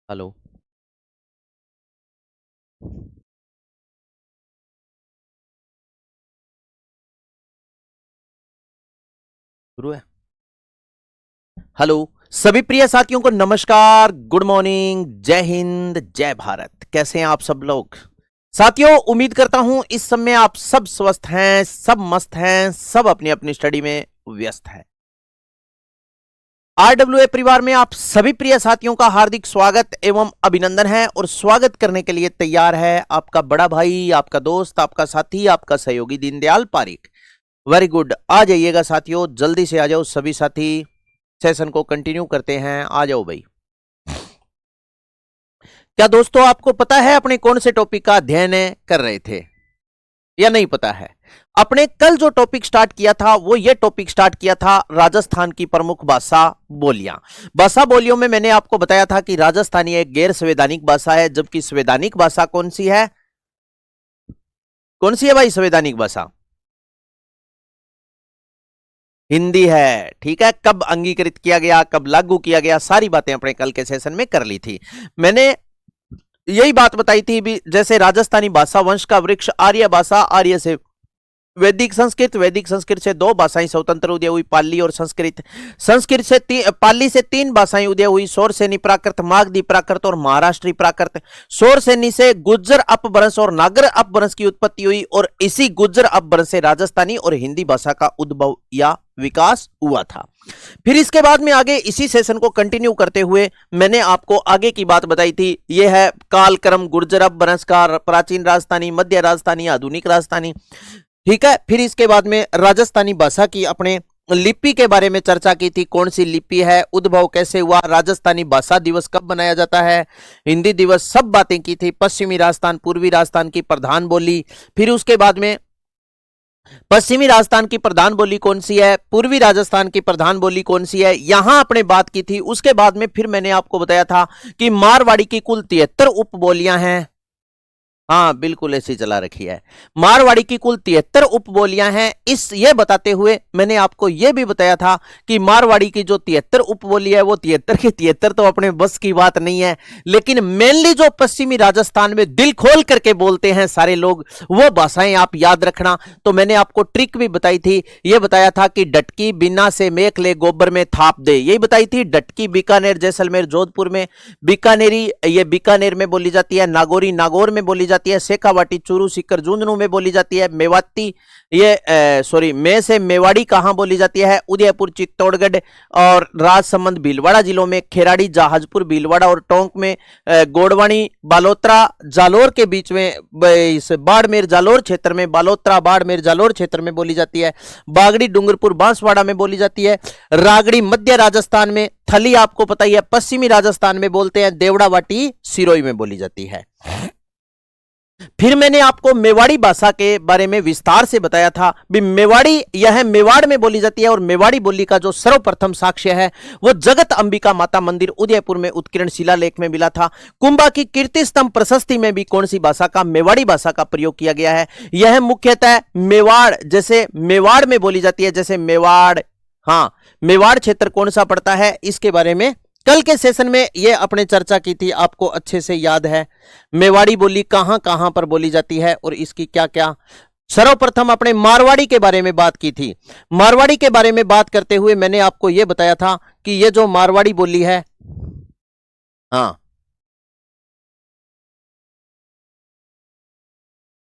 Hello. शुरू है। Hello. सभी प्रिय साथियों को नमस्कार, गुड मॉर्निंग, जय हिंद, जय भारत। कैसे हैं आप सब लोग? साथियों, उम्मीद करता हूं इस समय आप सब स्वस्थ हैं, सब मस्त हैं, सब अपनी अपनी स्टडी में व्यस्त हैं। आरडब्ल्यूए परिवार में आप सभी प्रिय साथियों का हार्दिक स्वागत एवं अभिनंदन है और स्वागत करने के लिए तैयार है आपका बड़ा भाई, आपका दोस्त, आपका साथी, आपका सहयोगी दीनदयाल पारिक। Very good. आ जाइएगा साथियों, जल्दी से आ जाओ सभी साथी। सेशन को कंटिन्यू करते हैं, आ जाओ भाई। क्या दोस्तों आपको पता है अपने कौन से टॉपिक का अध्ययन कर रहे थे या नहीं पता है? अपने कल जो टॉपिक स्टार्ट किया था वो ये टॉपिक स्टार्ट किया था राजस्थान की प्रमुख भाषा बोलियां। भाषा बोलियों में मैंने आपको बताया था कि राजस्थानी एक गैर संवैधानिक भाषा है, जबकि संवैधानिक भाषा कौन सी है? कौन सी है भाई संवैधानिक भाषा? हिंदी है। ठीक है, कब अंगीकृत किया गया, कब लागू किया गया, सारी बातें अपने कल के सेशन में कर ली थी। मैंने यही बात बताई थी भी, जैसे राजस्थानी भाषा वंश का वृक्ष आर्य भाषा, आर्य से वैदिक संस्कृत, वैदिक संस्कृत से दो भाषाएं स्वतंत्र उदय हुई, पाली और संस्कृत। संस्कृत से पाली से तीन भाषाएं उदय हुई, सौरसेनी प्राकृत, मागधी प्राकृत और महाराष्ट्री प्राकृत। सौरसेनी से गुज्जर अपभ्रंश और नागर अपभ्रंश की उत्पत्ति हुई और इसी गुज्जर अपभ्रंश से राजस्थानी और हिंदी भाषा का उद्भव या विकास हुआ था। फिर इसके बाद में आगे इसी सेशन को कंटिन्यू करते हुए मैंने आपको आगे की बात बताई थी। यह है कालक्रम गुर्जर अपभ्रंश का, प्राचीन राजस्थानी, मध्य राजस्थानी, आधुनिक राजस्थानी। ठीक है, फिर इसके बाद में राजस्थानी भाषा की अपने लिपि के बारे में चर्चा की थी। कौन सी लिपि है, उद्भव कैसे हुआ, राजस्थानी भाषा दिवस कब मनाया जाता है, हिंदी दिवस, सब बातें की थी। पश्चिमी राजस्थान, पूर्वी राजस्थान की प्रधान बोली। फिर उसके बाद में पश्चिमी राजस्थान की प्रधान बोली कौन सी है, पूर्वी राजस्थान की प्रधान बोली कौन सी है, यहां आपने बात की थी। उसके बाद में फिर मैंने आपको बताया था कि मारवाड़ी की कुल 73 उपबोलियां हैं। हाँ बिल्कुल ऐसी चला रखी है। मारवाड़ी की कुल 73 उपबोलियां हैं। इस ये बताते हुए मैंने आपको यह भी बताया था कि मारवाड़ी की जो 73 उपबोली है वो 73 की 73 तो अपने बस की बात नहीं है, लेकिन मेनली जो पश्चिमी राजस्थान में दिल खोल करके बोलते हैं सारे लोग, वो भाषाएं आप याद रखना। तो मैंने आपको ट्रिक भी बताई थी। यह बताया था कि डटकी बिना से मेख ले गोबर में थाप दे, यही बताई थी। डटकी बीकानेर, जैसलमेर, जोधपुर में, बीकानेरी ये बीकानेर में बोली जाती है, नागौरी नागौर में बोली जाती है, शेखावाटी, चूरू, सीकर, झुंझुनू में बोली जाती है, मेवाती ये सॉरी में से मेवाड़ी कहां बोली जाती है, उदयपुर, चित्तौड़गढ़ और राजसमंद, भीलवाड़ा जिलों में, खेराड़ी, जहाजपुर, भीलवाड़ा और टोंक में, गोड़वानी, बालोतरा, जालोर के बीच में, इस बाड़मेर जालोर क्षेत्र में, बालोतरा, बाड़मेर, जालोर क्षेत्र में बोली जाती है, बागड़ी, डूंगरपुर, बांसवाड़ा में बोली जाती है, रागड़ी मध्य राजस्थान में, थली आपको पता ही है पश्चिमी राजस्थान में बोलते हैं, देवड़ावाटी सिरोही में बोली जाती है। फिर मैंने आपको मेवाड़ी भाषा के बारे में विस्तार से बताया था भी मेवाड़ी यह मेवाड़ में बोली जाती है और मेवाड़ी बोली का जो सर्वप्रथम साक्ष्य है वो जगत अंबिका माता मंदिर उदयपुर में उत्कीर्ण शिलालेख में मिला था। कुंभा की कीर्ति स्तंभ प्रशस्ति में भी कौन सी भाषा का, मेवाड़ी भाषा का प्रयोग किया गया है। यह मुख्यतः मेवाड़, जैसे मेवाड़ में बोली जाती है, जैसे मेवाड़, हाँ मेवाड़ क्षेत्र कौन सा पड़ता है, इसके बारे में कल के सेशन में ये अपने चर्चा की थी, आपको अच्छे से याद है। मेवाड़ी बोली कहां कहां पर बोली जाती है और इसकी क्या क्या। सर्वप्रथम अपने मारवाड़ी के बारे में बात की थी। मारवाड़ी के बारे में बात करते हुए मैंने आपको यह बताया था कि ये जो मारवाड़ी बोली है, हाँ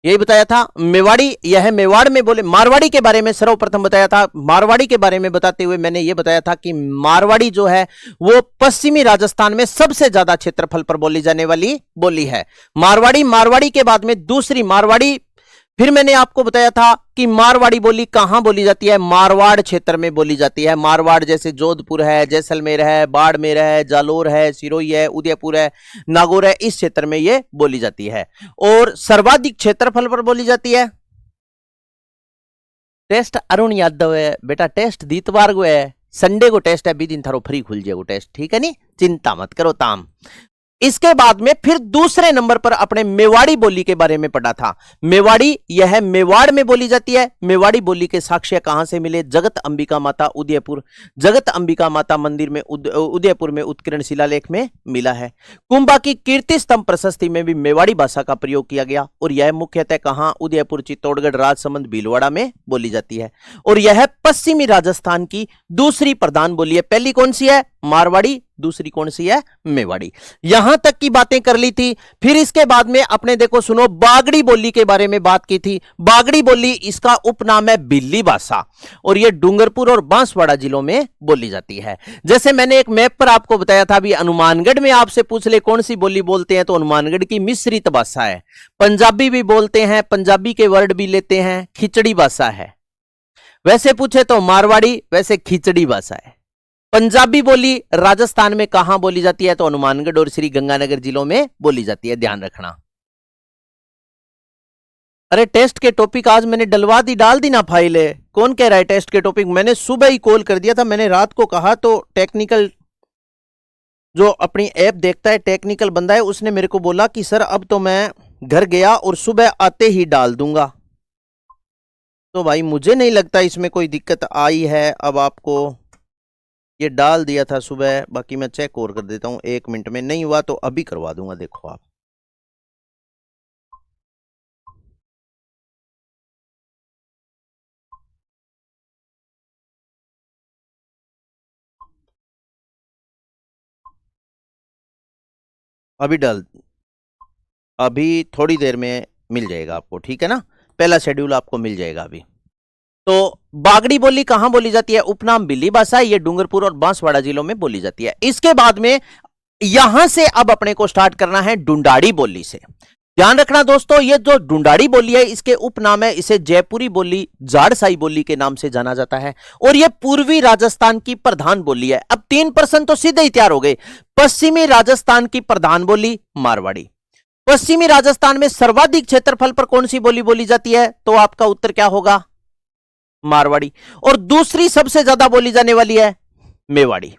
यही बताया था मेवाड़ी, यह मेवाड़ में बोले। मारवाड़ी के बारे में सर्वप्रथम बताया था। मारवाड़ी के बारे में बताते हुए मैंने यह बताया था कि मारवाड़ी जो है वो पश्चिमी राजस्थान में सबसे ज्यादा क्षेत्रफल पर बोली जाने वाली बोली है मारवाड़ी। मारवाड़ी के बाद में दूसरी मारवाड़ी, फिर मैंने आपको बताया था कि मारवाड़ी बोली कहां बोली जाती है, मारवाड़ क्षेत्र में बोली जाती है। मारवाड़ जैसे जोधपुर है, जैसलमेर है, बाड़मेर है, जालोर है, सिरोही है, उदयपुर है, नागौर है, इस क्षेत्र में ये बोली जाती है। और सर्वाधिक क्षेत्रफल पर बोली जाती है। टेस्ट अरुण यादव है बेटा, टेस्ट दीतवार को है, संडे को टेस्ट है, 20 दिन थारो फ्री खुल जाएगा टेस्ट, ठीक है नी, चिंता मत करो ताम। इसके बाद में फिर दूसरे नंबर पर अपने मेवाड़ी बोली के बारे में पढ़ा था। मेवाड़ी यह मेवाड़ में बोली जाती है। मेवाड़ी बोली के साक्ष्य कहां से मिले? जगत अंबिका माता उदयपुर, जगत अंबिका माता मंदिर में उदयपुर में उत्कीर्ण शिलालेख में मिला है। कुंभा की कीर्ति स्तंभ प्रशस्ति में भी मेवाड़ी भाषा का प्रयोग किया गया और यह मुख्यतः कहां? उदयपुर, चित्तौड़गढ़, राजसमंद, भीलवाड़ा में बोली जाती है। और यह पश्चिमी राजस्थान की दूसरी प्रधान बोली है। पहली कौन सी है? मारवाड़ी, दूसरी कौन सी है? मेवाड़ी। यहां तक की बातें कर ली थी। फिर इसके बाद में अपने देखो सुनो, बागड़ी बोली के बारे में बात की थी। बागड़ी बोली इसका उपनाम है बिल्ली भाषा और यह डूंगरपुर और बांसवाड़ा जिलों में बोली जाती है। जैसे मैंने एक मैप पर आपको बताया था, भी हनुमानगढ़ में आपसे पूछ ले कौन सी बोली बोलते हैं, तो हनुमानगढ़ की मिश्रित भाषा है। पंजाबी भी बोलते हैं, पंजाबी के वर्ड भी लेते हैं, खिचड़ी भाषा है। वैसे पूछे तो मारवाड़ी, वैसे खिचड़ी भाषा है। पंजाबी बोली राजस्थान में कहां बोली जाती है? तो हनुमानगढ़ और श्री गंगानगर जिलों में बोली जाती है, ध्यान रखना। अरे टेस्ट के टॉपिक आज मैंने डाल दी ना फाइल है। कौन कह रहा है टेस्ट के टॉपिक? मैंने सुबह ही कॉल कर दिया था, मैंने रात को कहा तो टेक्निकल जो अपनी ऐप देखता है, टेक्निकल बंदा है, उसने मेरे को बोला कि सर अब तो मैं घर गया और सुबह आते ही डाल दूंगा। तो भाई मुझे नहीं लगता इसमें कोई दिक्कत आई है। अब आपको ये डाल दिया था सुबह, बाकी मैं चेक और कर देता हूं 1 मिनट में। नहीं हुआ तो अभी करवा दूंगा, देखो आप। अभी थोड़ी देर में मिल जाएगा आपको, ठीक है ना? पहला शेड्यूल आपको मिल जाएगा अभी। तो बागड़ी बोली कहां बोली जाती है? उपनाम बिल्ली भाषा, ये डूंगरपुर और बांसवाड़ा जिलों में बोली जाती है। इसके बाद में यहां से अब अपने को स्टार्ट करना है डुंडाड़ी बोली से। ध्यान रखना दोस्तों, ये जो डुंडाड़ी बोली है इसके उपनाम है, इसे जयपुरी बोली, जाड़साई बोली के नाम से जाना जाता है और यह पूर्वी राजस्थान की प्रधान बोली है। अब 3% तो सीधे ही तैयार हो गए। पश्चिमी राजस्थान की प्रधान बोली मारवाड़ी। पश्चिमी राजस्थान में सर्वाधिक क्षेत्रफल पर कौन सी बोली बोली जाती है? तो आपका उत्तर क्या होगा? मारवाड़ी। और दूसरी सबसे ज्यादा बोली जाने वाली है मेवाड़ी।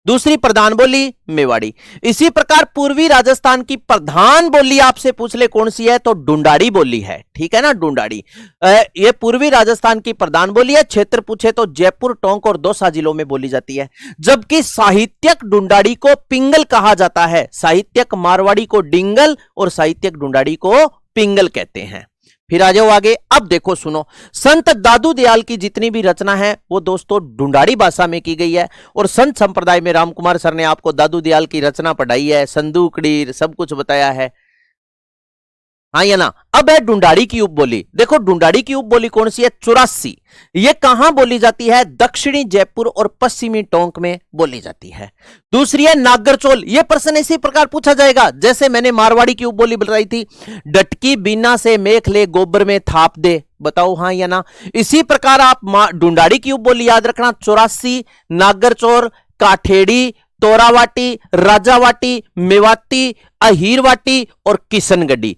दूसरी प्रधान बोली मेवाड़ी। इसी प्रकार पूर्वी राजस्थान की प्रधान बोली आपसे पूछ ले कौन सी है? तो डुंडाड़ी बोली है, ठीक है ना? डुंडाड़ी ये पूर्वी राजस्थान की प्रधान बोली है। क्षेत्र पूछे तो जयपुर, टोंक और दौसा जिलों में बोली जाती है। जबकि साहित्यक डुंडाड़ी को पिंगल कहा जाता है। साहित्यक मारवाड़ी को डिंगल और साहित्यक डुंडाड़ी को पिंगल कहते हैं। फिर आ जाओ आगे। अब देखो सुनो, संत दादू दयाल की जितनी भी रचना है वो दोस्तों डुंडाड़ी भाषा में की गई है। और संत संप्रदाय में रामकुमार सर ने आपको दादू दयाल की रचना पढ़ाई है, संदूकड़ी सब कुछ बताया है, हाँ या ना? अब है डुंडाड़ी की उपबोली। देखो डुंडाड़ी की उपबोली कौन सी है? 84। ये कहां बोली जाती है? दक्षिणी जयपुर और पश्चिमी टोंक में बोली जाती है। दूसरी है नागरचोल। यह प्रश्न इसी प्रकार पूछा जाएगा जैसे मैंने मारवाड़ी की उपबोली बताई थी, डटकी बीना से मेख ले गोबर में थाप दे। बताओ हाँ या ना? इसी प्रकार आप डुंडाड़ी की उपबोली याद रखना, 84, नागरचोल, काठेड़ी, तोरावाटी, राजावाटी, मेवाती, अहीरवाटी और किशनगढ़ी।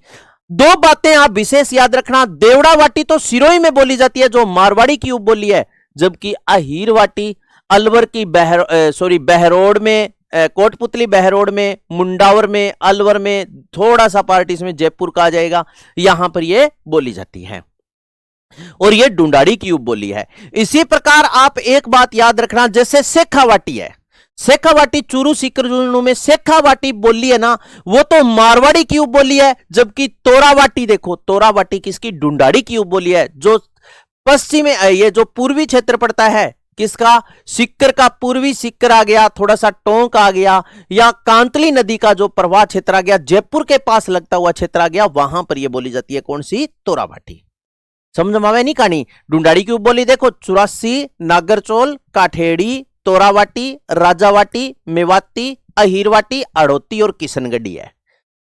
2 बातें आप विशेष याद रखना, देवड़ावाटी तो सिरोही में बोली जाती है जो मारवाड़ी की उपबोली है, जबकि अहीरवाटी अलवर की बहरोड में, कोटपुतली बहरोड में, मुंडावर में, अलवर में, थोड़ा सा पार्ट इसमें जयपुर का आ जाएगा, यहां पर यह बोली जाती है और यह डुंडाड़ी की उपबोली है। इसी प्रकार आप एक बात याद रखना, जैसे शेखावाटी है, शेखावाटी चूरू सीकर में शेखावाटी बोली है ना, वो तो मारवाड़ी की उपबोली है। जबकि तोरावाटी देखो, तोरावाटी किसकी? डुंडाड़ी की उपबोली है। जो पश्चिम ये जो पूर्वी क्षेत्र पड़ता है किसका? सिक्कर का। पूर्वी सिक्कर आ गया, थोड़ा सा टोंक आ गया, या कांतली नदी का जो प्रवाह क्षेत्र आ गया, जयपुर के पास लगता हुआ क्षेत्र आ गया, वहां पर यह बोली जाती है कौन सी? तोरावाटी। समझ में आवे नहीं कहानी? डुंडाड़ी की उपबोली देखो 84, नागरचोल, काठेड़ी, तोरावाटी, राजावाटी, मेवाती, अहीरवाटी, अड़ोती और किशनगढ़ी है।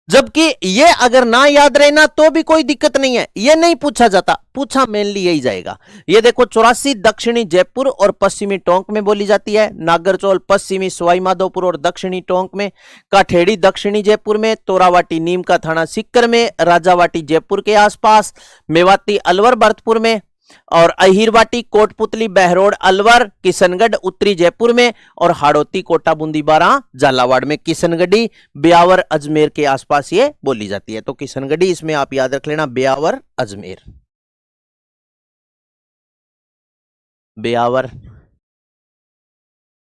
जबकि ये अगर ना याद रहे ना तो भी कोई दिक्कत नहीं है, ये नहीं पूछा जाता, पूछा मेनली यही जाएगा। ये देखो 84 दक्षिणी जयपुर और पश्चिमी टोंक में बोली जाती है, नागरचोल पश्चिमी सवाई माधोपुर और दक्षिणी टोंक में, काठेड़ी दक्षिणी जयपुर में, तोरावाटी नीम का थाना सिक्कर में, राजावाटी जयपुर के आसपास, मेवाती अलवर भरतपुर में, और अहिरवाटी, कोटपुतली, बहरोड, अलवर, किशनगढ़ उत्तरी जयपुर में, और हाड़ौती, कोटा, बूंदी, बारां, झालावाड़ में। किशनगढ़ी, ब्यावर, अजमेर के आसपास ये बोली जाती है। तो किशनगढ़ी इसमें आप याद रख लेना, ब्यावर, अजमेर, ब्यावर,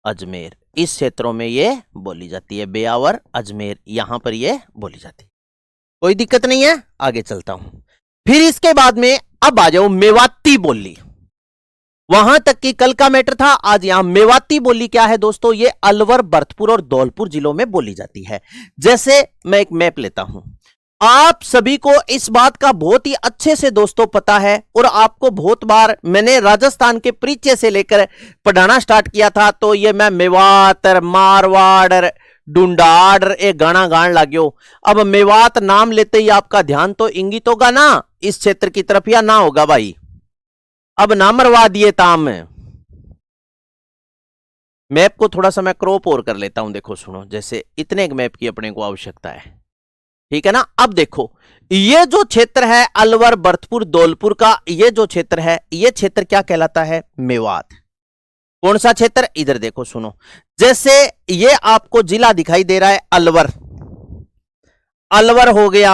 अजमेर, इस क्षेत्रों में ये बोली जाती है। ब्यावर, अजमेर, यहां पर ये बोली जाती है। कोई दिक्कत नहीं है, आगे चलता हूं। फिर इसके बाद में अब आ जाओ मेवाती बोली। वहां तक की कल का मैटर था, आज यहां मेवाती बोली क्या है दोस्तों, ये अलवर, भरतपुर और धौलपुर जिलों में बोली जाती है। जैसे मैं एक मैप लेता हूं, आप सभी को इस बात का बहुत ही अच्छे से दोस्तों पता है, और आपको बहुत बार मैंने राजस्थान के परिचय से लेकर पढ़ाना स्टार्ट किया था, तो ये मैं मेवात, मारवाड़, डुंडाड़ एक गाना गान लाग्यो। अब मेवात नाम लेते ही आपका ध्यान तो इंगित होगा ना इस क्षेत्र की तरफ, या ना होगा भाई? अब ना मरवा दिए ताम। मैप को थोड़ा सा मैं क्रॉप और कर लेता हूं, देखो सुनो, जैसे इतने एक मैप की अपने को आवश्यकता है, ठीक है ना। अब देखो ये जो क्षेत्र है अलवर, भरतपुर, धौलपुर का, ये जो क्षेत्र है, ये क्षेत्र क्या कहलाता है? मेवात। कौन सा क्षेत्र? इधर देखो सुनो, जैसे ये आपको जिला दिखाई दे रहा है अलवर, अलवर हो गया।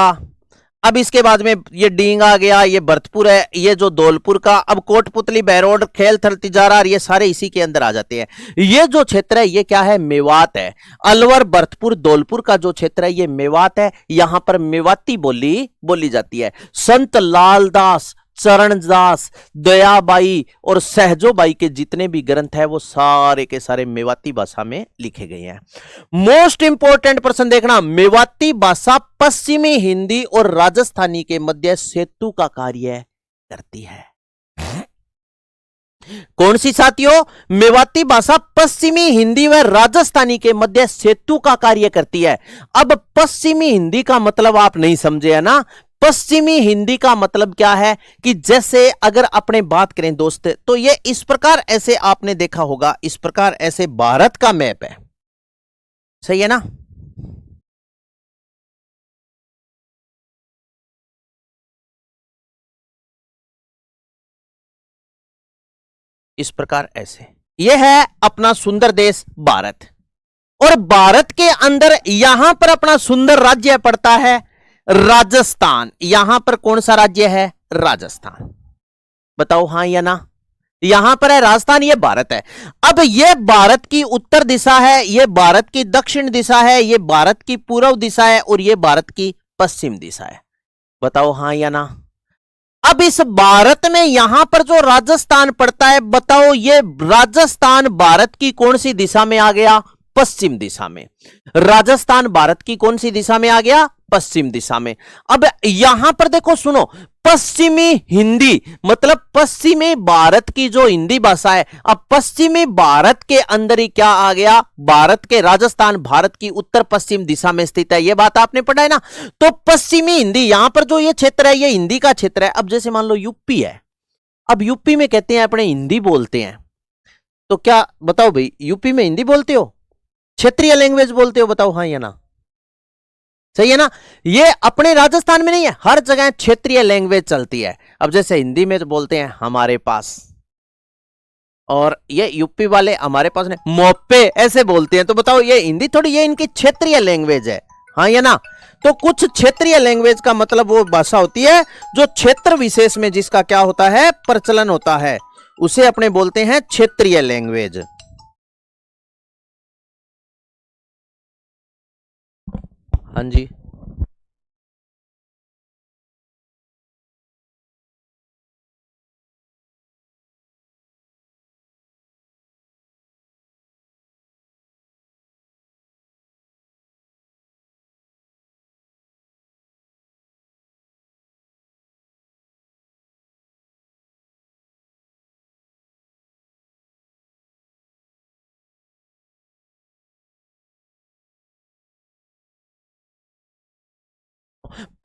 अब इसके बाद में ये डींग आ गया, ये भरतपुर है, ये जो धौलपुर का। अब कोटपुतली, बहरोड, खेल, थल, तिजारा, ये सारे इसी के अंदर आ जाते हैं। ये जो क्षेत्र है ये क्या है? मेवात है। अलवर, भरतपुर, धौलपुर का जो क्षेत्र है ये मेवात है। यहां पर मेवाती बोली जाती है। संत लालदास, चरणदास, दयाबाई और सहजोबाई के जितने भी ग्रंथ है वो सारे के सारे मेवाती भाषा में लिखे गए हैं। मोस्ट इंपॉर्टेंट प्रश्न देखना, मेवाती भाषा पश्चिमी हिंदी और राजस्थानी के मध्य सेतु का कार्य करती है। कौन सी साथियों? मेवाती भाषा पश्चिमी हिंदी व राजस्थानी के मध्य सेतु का कार्य करती है। अब पश्चिमी हिंदी का मतलब आप नहीं समझे है ना। पश्चिमी हिंदी का मतलब क्या है कि जैसे अगर अपने बात करें दोस्त, तो ये इस प्रकार, ऐसे आपने देखा होगा, इस प्रकार ऐसे भारत का मैप है, सही है ना। इस प्रकार ऐसे, यह है अपना सुंदर देश भारत, और भारत के अंदर यहां पर अपना सुंदर राज्य पड़ता है राजस्थान। यहां पर कौन सा राज्य है? राजस्थान। बताओ हां या ना। यहां पर है राजस्थान, ये भारत है। अब ये भारत की उत्तर दिशा है, ये भारत की दक्षिण दिशा है, ये भारत की पूर्व दिशा है, और ये भारत की पश्चिम दिशा है। बताओ हां या ना। अब इस भारत में यहां पर जो राजस्थान पड़ता है, बताओ ये राजस्थान भारत की कौन सी दिशा में आ गया? पश्चिम दिशा में। राजस्थान भारत की कौन सी दिशा में आ गया? पश्चिम दिशा में। अब यहां पर देखो सुनो, पश्चिमी हिंदी मतलब पश्चिमी भारत की जो हिंदी भाषा है, अब पश्चिमी भारत के अंदर ही क्या आ गया? भारत के राजस्थान भारत की उत्तर पश्चिम दिशा में स्थित है। यह बात आपने पढ़ा है ना। तो पश्चिमी हिंदी, यहां पर जो ये क्षेत्र है ये हिंदी का क्षेत्र है। अब जैसे मान लो यूपी है, अब यूपी में कहते हैं अपने हिंदी बोलते हैं, तो क्या बताओ भाई यूपी में हिंदी बोलते हो? क्षेत्रीय लैंग्वेज बोलते हो? बताओ हाँ या ना। सही है ना। ये अपने राजस्थान में नहीं है, हर जगह क्षेत्रीय लैंग्वेज चलती है। अब जैसे हिंदी में तो बोलते हैं हमारे पास, और ये यूपी वाले हमारे पास ने मोपे ऐसे बोलते हैं। तो बताओ ये हिंदी थोड़ी, ये इनकी क्षेत्रीय लैंग्वेज है, हाँ या ना। तो कुछ क्षेत्रीय लैंग्वेज का मतलब वो भाषा होती है जो क्षेत्र विशेष में जिसका क्या होता है? प्रचलन होता है, उसे अपने बोलते हैं क्षेत्रीय लैंग्वेज। हाँ जी।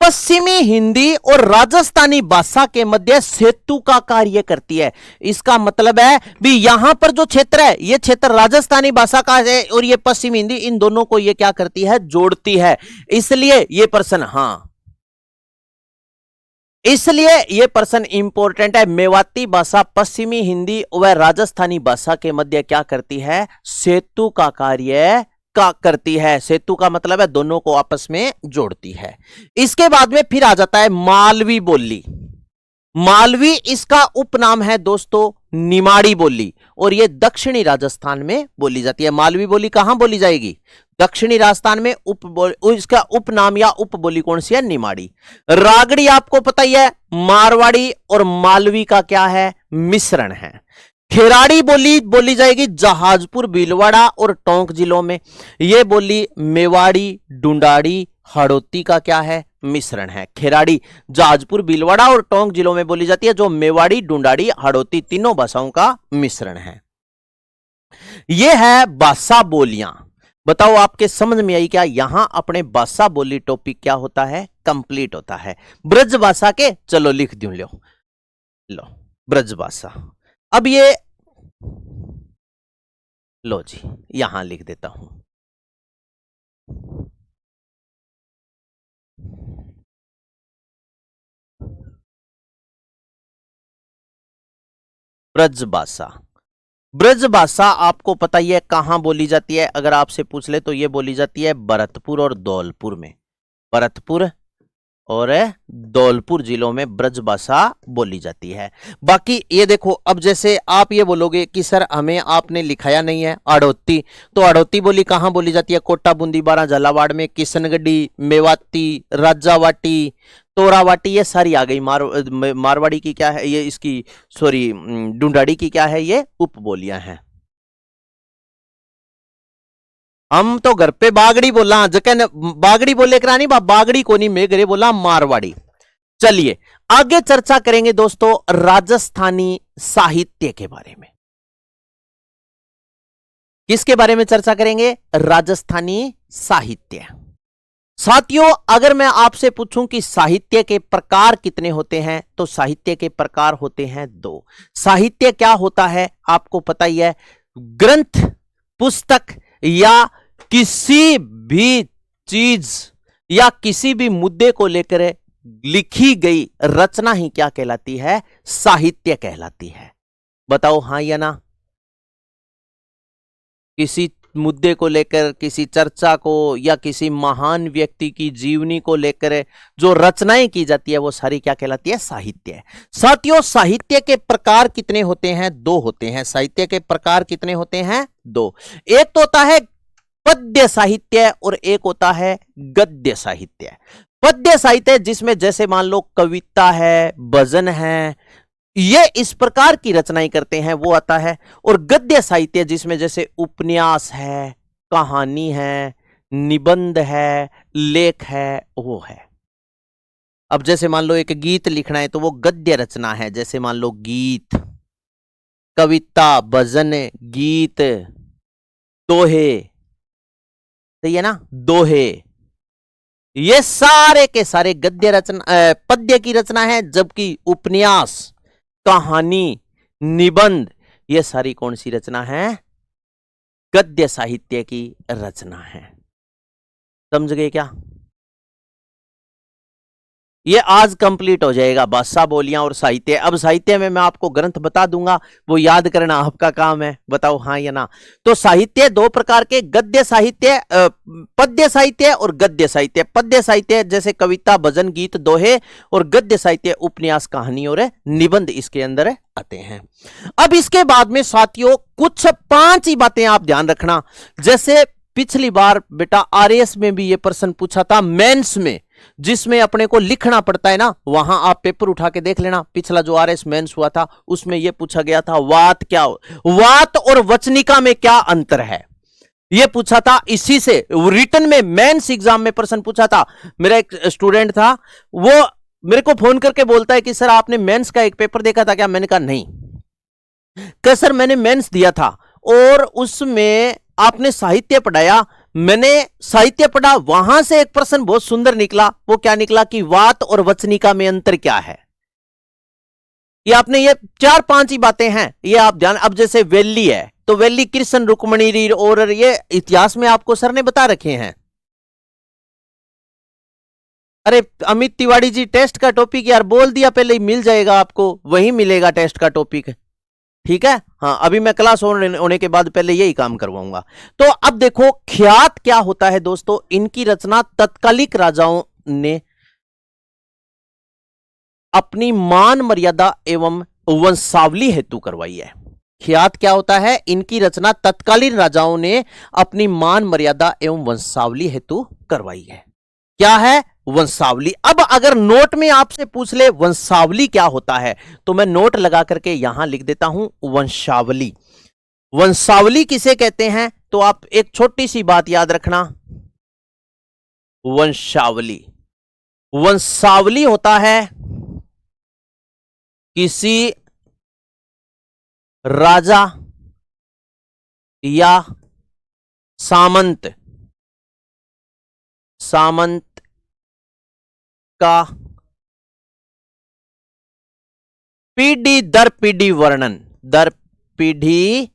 पश्चिमी हिंदी और राजस्थानी भाषा के मध्य सेतु का कार्य करती है। इसका मतलब है भी यहां पर जो क्षेत्र है ये क्षेत्र राजस्थानी भाषा का है, और ये पश्चिमी हिंदी, इन दोनों को ये क्या करती है? जोड़ती है। इसलिए ये प्रश्न, हाँ इसलिए यह प्रश्न इंपॉर्टेंट है। मेवाती भाषा पश्चिमी हिंदी व राजस्थानी भाषा के मध्य क्या करती है? सेतु का कार्य का करती है। सेतु का मतलब है दोनों को आपस में जोड़ती है। इसके बाद में फिर आ जाता है मालवी बोली। मालवी इसका उपनाम है दोस्तों निमाड़ी बोली, और यह दक्षिणी राजस्थान में बोली जाती है। मालवी बोली कहां बोली जाएगी? दक्षिणी राजस्थान में। इसका उपनाम या उपबोली कौन सी है? निमाड़ी। रागड़ी आपको पता ही है मारवाड़ी और मालवी का क्या है? मिश्रण है। खेराड़ी बोली बोली जाएगी जहाजपुर, भीलवाड़ा और टोंक जिलों में। यह बोली मेवाड़ी, डुंडाड़ी, हाड़ौती का क्या है? मिश्रण है। खेराड़ी जहाजपुर, भीलवाड़ा और टोंक जिलों में बोली जाती है, जो मेवाड़ी, डुंडाड़ी, हाड़ौती तीनों भाषाओं का मिश्रण है। यह है भाषा बोलियां। बताओ आपके समझ में आई क्या? यहां अपने भाषा बोली टॉपिक क्या होता है? कंप्लीट होता है। ब्रज भाषा के चलो लिख दूं, लो ब्रज भाषा। अब ये लो जी यहां लिख देता हूं। ब्रज भाषा। ब्रज भाषा आपको पता ही है कहां बोली जाती है? अगर आपसे पूछ ले तो यह बोली जाती है भरतपुर और धौलपुर में। भरतपुर और धौलपुर जिलों में ब्रज भाषा बोली जाती है। बाकी ये देखो, अब जैसे आप ये बोलोगे कि सर हमें आपने लिखाया नहीं है हाड़ौती, तो हाड़ौती बोली कहां बोली जाती है? कोटा, बूंदी, बारां, झालावाड़ में। किशनगढ़ी, मेवाती, राजावाटी, तोरावाटी, ये सारी आ गई। मारवाड़ी की क्या है ये? इसकी सॉरी डुंडाड़ी की क्या है? ये उपबोलियां हैं। हम तो घर पे बागड़ी बोला, जकन बागड़ी बोले करानी बागड़ी को नहीं मेघरे बोला मारवाड़ी। चलिए आगे चर्चा करेंगे दोस्तों राजस्थानी साहित्य के बारे में। किसके बारे में चर्चा करेंगे? राजस्थानी साहित्य। साथियों अगर मैं आपसे पूछूं कि साहित्य के प्रकार कितने होते हैं, तो साहित्य के प्रकार होते हैं दो। साहित्य क्या होता है आपको पता ही है, ग्रंथ, पुस्तक या किसी भी चीज या किसी भी मुद्दे को लेकर लिखी गई रचना ही क्या कहलाती है? साहित्य कहलाती है। बताओ हां या ना? किसी मुद्दे को लेकर, किसी चर्चा को या किसी महान व्यक्ति की जीवनी को लेकर जो रचनाएं की जाती है वो सारी क्या कहलाती है? साहित्य। साथियों साहित्य के प्रकार कितने होते हैं? दो होते हैं। साहित्य के प्रकार कितने होते हैं? दो। एक तो होता है पद्य साहित्य और एक होता है गद्य साहित्य। पद्य साहित्य जिसमें जैसे मान लो कविता है, भजन है, ये इस प्रकार की रचनाएं करते हैं, वो आता है। और गद्य साहित्य जिसमें जैसे उपन्यास है, कहानी है, निबंध है, लेख है, वो है। अब जैसे मान लो एक गीत लिखना है तो वो गद्य रचना है। जैसे मान लो गीत, कविता, भजन, गीत, दोहे, सही है ना? दोहे, ये सारे के सारे गद्य रचना पद्य की रचना है। जबकि उपन्यास, कहानी, निबंध, ये सारी कौन सी रचना है? गद्य साहित्य की रचना है। समझ गए क्या? ये आज कंप्लीट हो जाएगा भाषा बोलियां और साहित्य। अब साहित्य में मैं आपको ग्रंथ बता दूंगा, वो याद करना आपका काम है। बताओ हां या ना? तो साहित्य दो प्रकार के, गद्य साहित्य, पद्य साहित्य और गद्य साहित्य। पद्य साहित्य जैसे कविता, भजन, गीत, दोहे, और गद्य साहित्य उपन्यास, कहानी और निबंध इसके अंदर आते हैं। अब इसके बाद में साथियों कुछ 5 ही बातें आप ध्यान रखना। जैसे पिछली बार बेटा आरएएस में भी ये प्रश्न पूछा था, मेंस में, जिसमें अपने को लिखना पड़ता है ना, वहां आप पेपर उठा के देख लेना। पिछला जो आरएस मेंस हुआ था उसमें यह पूछा गया था वात और वचनिका में क्या अंतर है, यह पूछा था। इसी से रिटन में मेंस एग्जाम में प्रश्न पूछा था। मेरा एक स्टूडेंट था, वो मेरे को फोन करके बोलता है कि सर आपने मेंस का एक पेपर देखा था क्या? मैंने कहा नहीं। क्या सर मैंने मेंस दिया था और उसमें आपने साहित्य पढ़ाया। मैंने साहित्य पढ़ा, वहां से एक प्रश्न बहुत सुंदर निकला। वो क्या निकला कि वात और वचनिका में अंतर क्या है। ये आपने ये 4-5 ही बातें हैं, ये आप ध्यान। अब जैसे वैली है तो वैली कृष्ण रुक्मणी रीर, और ये इतिहास में आपको सर ने बता रखे हैं। अरे अमित तिवारी जी, टेस्ट का टॉपिक यार बोल दिया पहले ही, मिल जाएगा आपको, वही मिलेगा टेस्ट का टॉपिक। ठीक है, हाँ अभी मैं क्लास होने के बाद पहले यही काम करवाऊंगा। तो अब देखो ख्यात क्या होता है दोस्तों, इनकी रचना तत्कालिक राजाओं ने अपनी मान मर्यादा एवं वंशावली हेतु करवाई है। ख्यात क्या होता है, इनकी रचना तत्कालीन राजाओं ने अपनी मान मर्यादा एवं वंशावली हेतु करवाई है। क्या है, वंशावली। अब अगर नोट में आपसे पूछ ले वंशावली क्या होता है, तो मैं नोट लगा करके यहां लिख देता हूं वंशावली। वंशावली किसे कहते हैं, तो आप एक छोटी सी बात याद रखना, वंशावली, वंशावली होता है किसी राजा या सामंत का पीढ़ी दर पीढ़ी वर्णन, दर पीढ़ी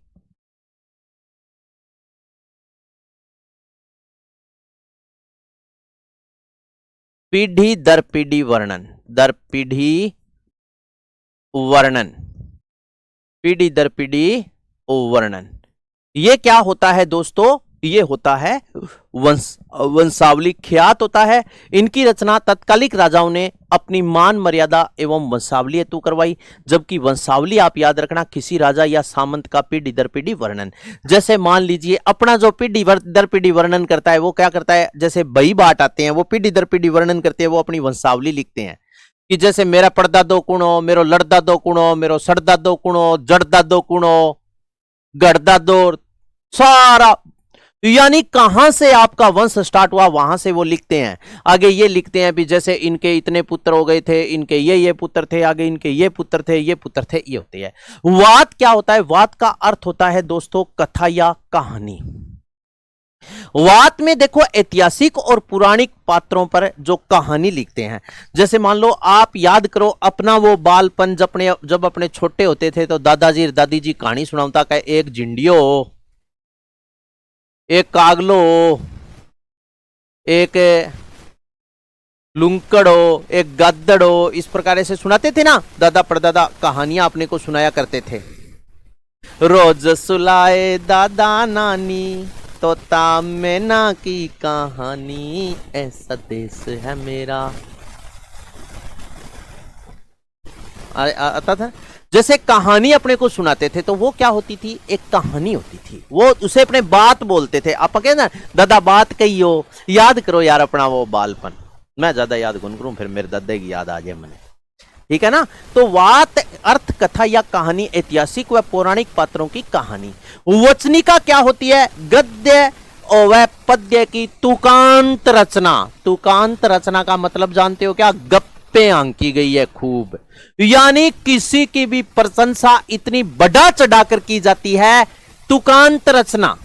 पीढ़ी दर पीढ़ी वर्णन, दर पीढ़ी वर्णन, पीढ़ी दर पीढ़ी वर्णन। ये क्या होता है दोस्तों, ये होता है वंशावली। ख्यात होता है इनकी रचना तत्कालिक राजाओं ने अपनी मान मर्यादा एवं वंशावली हेतु करवाई, जबकि वंशावली आप याद रखना किसी राजा या सामंत का पीढ़ी दर पीढ़ी वर्णन। जैसे मान लीजिए अपना जो पीढ़ी दर पीढ़ी वर्णन करता है वो क्या करता है, जैसे बई बाट आते हैं वो पीढ़ी दर पीढ़ी वर्णन करते हैं, वो अपनी वंशावली लिखते हैं कि जैसे मेरा पड़दादो कुणो, मेरो लड़दादो कुणो, मेरो सड़दादो कुणो, जड़दादो कुणो, गड़दादो, सारा, यानी कहां से आपका वंश स्टार्ट हुआ वहां से वो लिखते हैं। आगे ये लिखते हैं भी जैसे इनके इतने पुत्र हो गए थे, इनके ये पुत्र थे, आगे इनके ये पुत्र थे, ये पुत्र थे, ये होते हैं। वाद क्या होता है, वाद का अर्थ होता है दोस्तों कथा या कहानी। वाद में देखो ऐतिहासिक और पौराणिक पात्रों पर जो कहानी लिखते हैं, जैसे मान लो आप याद करो अपना वो बालपन, जब अपने छोटे होते थे तो दादाजी दादी जी कहानी सुनाता का, एक झिंडियो, एक कागलो, एक लुंकड़ो, एक गद्दड़ो, इस प्रकार से सुनाते थे ना, दादा परदादा कहानियां अपने को सुनाया करते थे। रोज सुलाए दादा नानी तोता मैना की कहानी, ऐसा देश है मेरा, आता था। जैसे कहानी अपने को सुनाते थे तो वो क्या होती थी, एक कहानी होती थी, वो उसे अपने बात बोलते थे। आप कहते ना दादा बात कही हो, याद करो यार अपना वो बालपन, मैं ज्यादा याद कौन करूं, फिर मेरे दादा की याद आ जाए मैंने, ठीक है ना। तो वात अर्थ कथा या कहानी, ऐतिहासिक व पौराणिक पात्रों की कहानी। वचनिका क्या होती है, गद्य और वह पद्य की तुकांत रचना। तुकांत रचना का मतलब जानते हो क्या, गप्पे आंकी गई है खूब, यानी किसी की भी प्रशंसा इतनी बढ़ा चढ़ाकर की जाती है। तुकांत रचना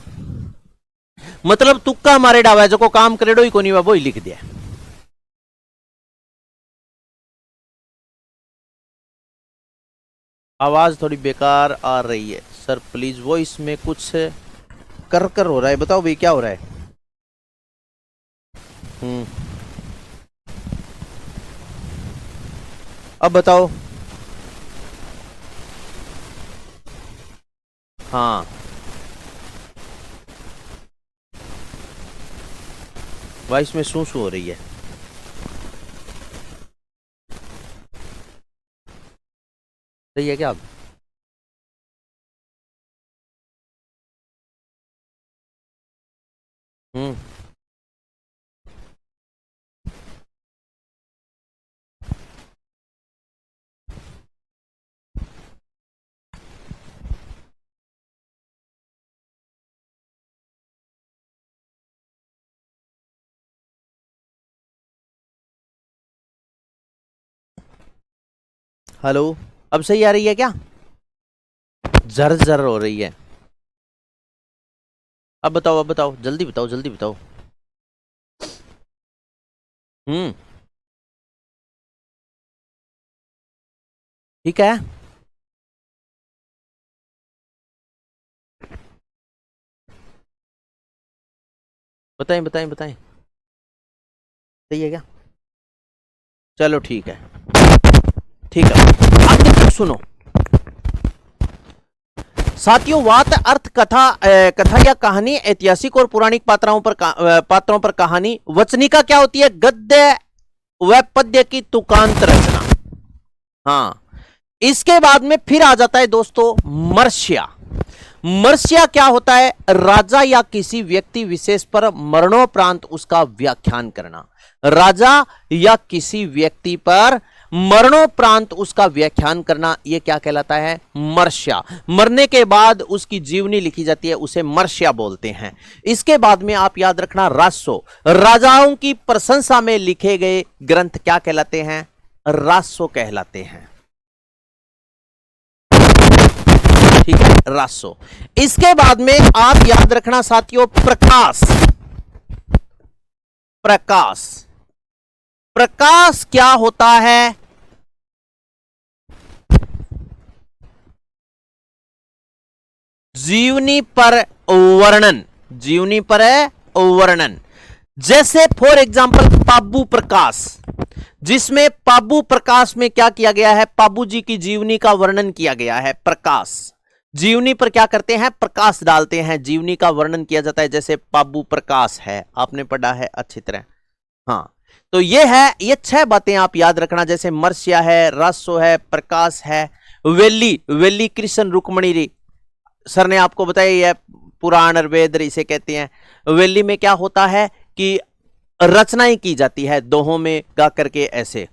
मतलब तुक्का मारे डावा, जो को काम करेडो ही को नहीं वो ही लिख दिया। आवाज थोड़ी बेकार आ रही है सर, प्लीज वॉइस में कुछ कर कर हो रहा है, बताओ भाई क्या हो रहा है। अब बताओ। हाँ वॉइस में सू हो रही है। सही है क्या अब। हम्म हेलो, अब सही आ रही है क्या, झर झर हो रही है। अब बताओ, अब बताओ, जल्दी बताओ, जल्दी बताओ। हम्म ठीक है, बताएं बताएं बताएं, सही है क्या। चलो ठीक है, ठीक है। आगे तक सुनो साथियों। वात अर्थ कथा, कथा या कहानी, ऐतिहासिक और पौराणिक पात्रों पर कहानी। वचनिका क्या होती है? गद्य व पद्य की तुकांत रचना। हाँ, इसके बाद में फिर आ जाता है दोस्तों मर्ष्या। मर्ष्या क्या होता है? राजा या किसी व्यक्ति विशेष पर मरणोपरांत उसका व्याख्यान करना। राजा या किसी व्यक्ति पर मरणोपरांत उसका व्याख्यान करना, यह क्या कहलाता है? मर्ष्या। मरने के बाद उसकी जीवनी लिखी जाती है, उसे मर्ष्या बोलते हैं। इसके बाद में आप याद रखना रासो। राजाओं की प्रशंसा में लिखे गए ग्रंथ क्या कहलाते हैं? रासो कहलाते हैं। ठीक है, रासो। इसके बाद में आप याद रखना साथियों प्रकाश। प्रकाश, प्रकाश क्या होता है? जीवनी पर वर्णन। जीवनी पर वर्णन। जैसे फॉर एग्जाम्पल पाबू प्रकाश, जिसमें पाबू प्रकाश में क्या किया गया है? पाबू जी की जीवनी का वर्णन किया गया है। प्रकाश, जीवनी पर क्या करते हैं? प्रकाश डालते हैं, जीवनी का वर्णन किया जाता है। जैसे पाबू प्रकाश है, आपने पढ़ा है अच्छी तरह। हाँ, तो ये है, ये 6 बातें आप याद रखना। जैसे मर्ष्या है, रासो है, प्रकाश है, वेली। वेली कृष्ण रुक्मणी री सर ने आपको बताया, है पुराण और वेद इसे कहते हैं। वेली में क्या होता है कि रचनाएं की जाती है दोहों में गा करके ऐसे।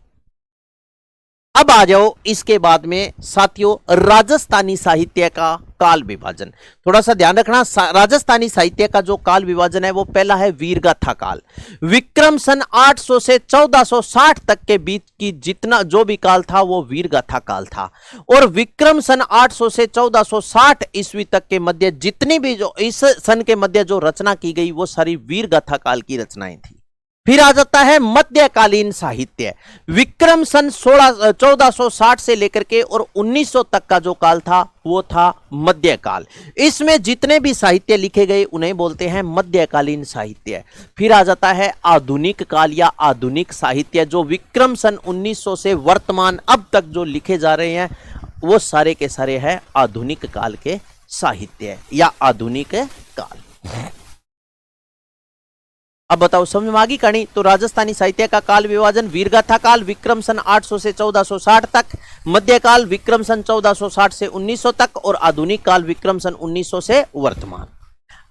अब आ जाओ इसके बाद में साथियों राजस्थानी साहित्य का काल विभाजन। थोड़ा सा ध्यान रखना, राजस्थानी साहित्य का जो काल विभाजन है वो पहला है वीरगाथा काल। विक्रम सन 800 से 1460 तक के बीच की जितना जो भी काल था वो वीरगाथा काल था। और विक्रम सन 800 से 1460 ईस्वी तक के मध्य जितनी भी जो इस सन के मध्य जो रचना की गई वो सारी वीरगाथा काल की रचनाएं थी। फिर आ जाता है मध्यकालीन साहित्य। विक्रम सन 1460 से लेकर के और 1900 तक का जो काल था वो था मध्यकाल। इसमें जितने भी साहित्य लिखे गए उन्हें बोलते हैं मध्यकालीन साहित्य। फिर आ जाता है आधुनिक काल या आधुनिक साहित्य, जो विक्रम सन 1900 से वर्तमान अब तक जो लिखे जा रहे हैं वो सारे के सारे हैं आधुनिक काल के साहित्य या आधुनिक काल। अब बताओ समझ में आ गई कहानी? तो राजस्थानी साहित्य का काल विभाजन, वीरगाथा काल विक्रम सन 800 से 1460 तक, मध्यकाल विक्रम सन 1460 से 1900 तक और आधुनिक काल विक्रम सन 1900 से वर्तमान।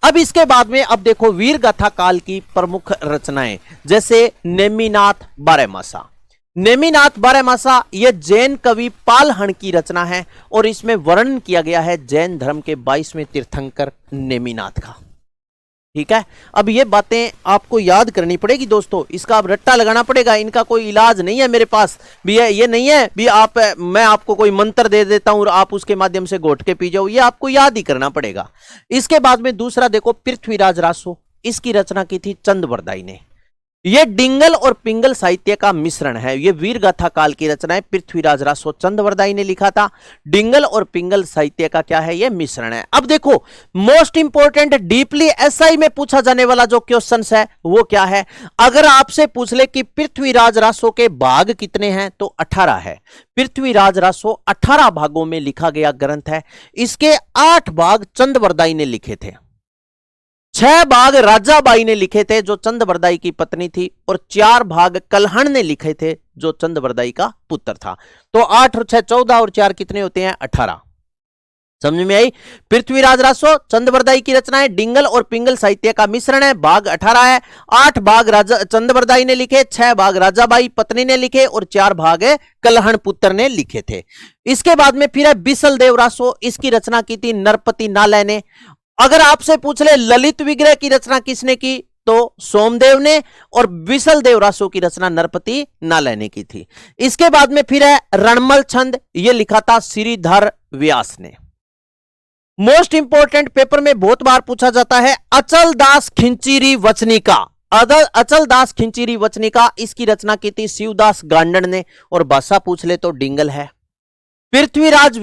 अब इसके बाद में अब देखो वीरगाथा काल की प्रमुख रचनाएं, जैसे नेमिनाथ बारहमासा। नेमिनाथ बारहमासा यह जैन कवि पालहण की रचना है और इसमें वर्णन किया गया है जैन धर्म के 22वें तीर्थंकर नेमिनाथ का। ठीक है, अब ये बातें आपको याद करनी पड़ेगी दोस्तों, इसका अब रट्टा लगाना पड़ेगा। इनका कोई इलाज नहीं है मेरे पास भी है, ये नहीं है भी मैं आपको कोई मंत्र दे देता हूं और आप उसके माध्यम से घोट के पी जाओ, ये आपको याद ही करना पड़ेगा। इसके बाद में दूसरा देखो पृथ्वीराज रासो, इसकी रचना की थी चंदवरदाई ने। यह डिंगल और पिंगल साहित्य का मिश्रण है। यह वीरगाथा काल की रचना है, पृथ्वीराज रासो चंदवरदाई ने लिखा था। डिंगल और पिंगल साहित्य का क्या है? यह मिश्रण है। अब देखो मोस्ट इंपोर्टेंट डीपली एसआई में पूछा जाने वाला जो क्वेश्चन है वो क्या है? अगर आपसे पूछ ले कि पृथ्वीराज रासो के भाग कितने हैं तो 18 है। पृथ्वीराज रासो 18 भागों में लिखा गया ग्रंथ है। इसके 8 भाग चंदवरदाई ने लिखे थे, 6 भाग राजाबाई ने लिखे थे जो चंदवरदाई की पत्नी थी और 4 भाग कलहण ने लिखे थे जो चंदवरदाई का पुत्र था। तो 8 और 6 14 और 4 कितने होते हैं? 18। समझ में आई? पृथ्वीराज रासो चंदवरदाई की रचना है, डिंगल और पिंगल साहित्य का मिश्रण है, भाग 18 है। 8 भाग राजा चंदवरदाई ने लिखे, 6 भाग राजाबाई पत्नी ने लिखे और 4 भाग कलहण पुत्र ने लिखे थे। इसके बाद में फिर है बिसल देव रासो, इसकी रचना की थी नरपति नालय ने। अगर आपसे पूछ ले ललित विग्रह की रचना किसने की तो सोमदेव ने, और बिसल देव रासो की रचना नरपति नालय ने की थी। इसके बाद में फिर है रणमल छंद, यह लिखा था श्रीधर व्यास ने। मोस्ट इंपोर्टेंट पेपर में बहुत बार पूछा जाता है अचल दास खिंचीरी वचनिका। अचल दास खिंचीरी वचनिका, इसकी रचना की थी शिवदास गांडन ने और भाषा पूछ ले तो डिंगल है। पृथ्वीराज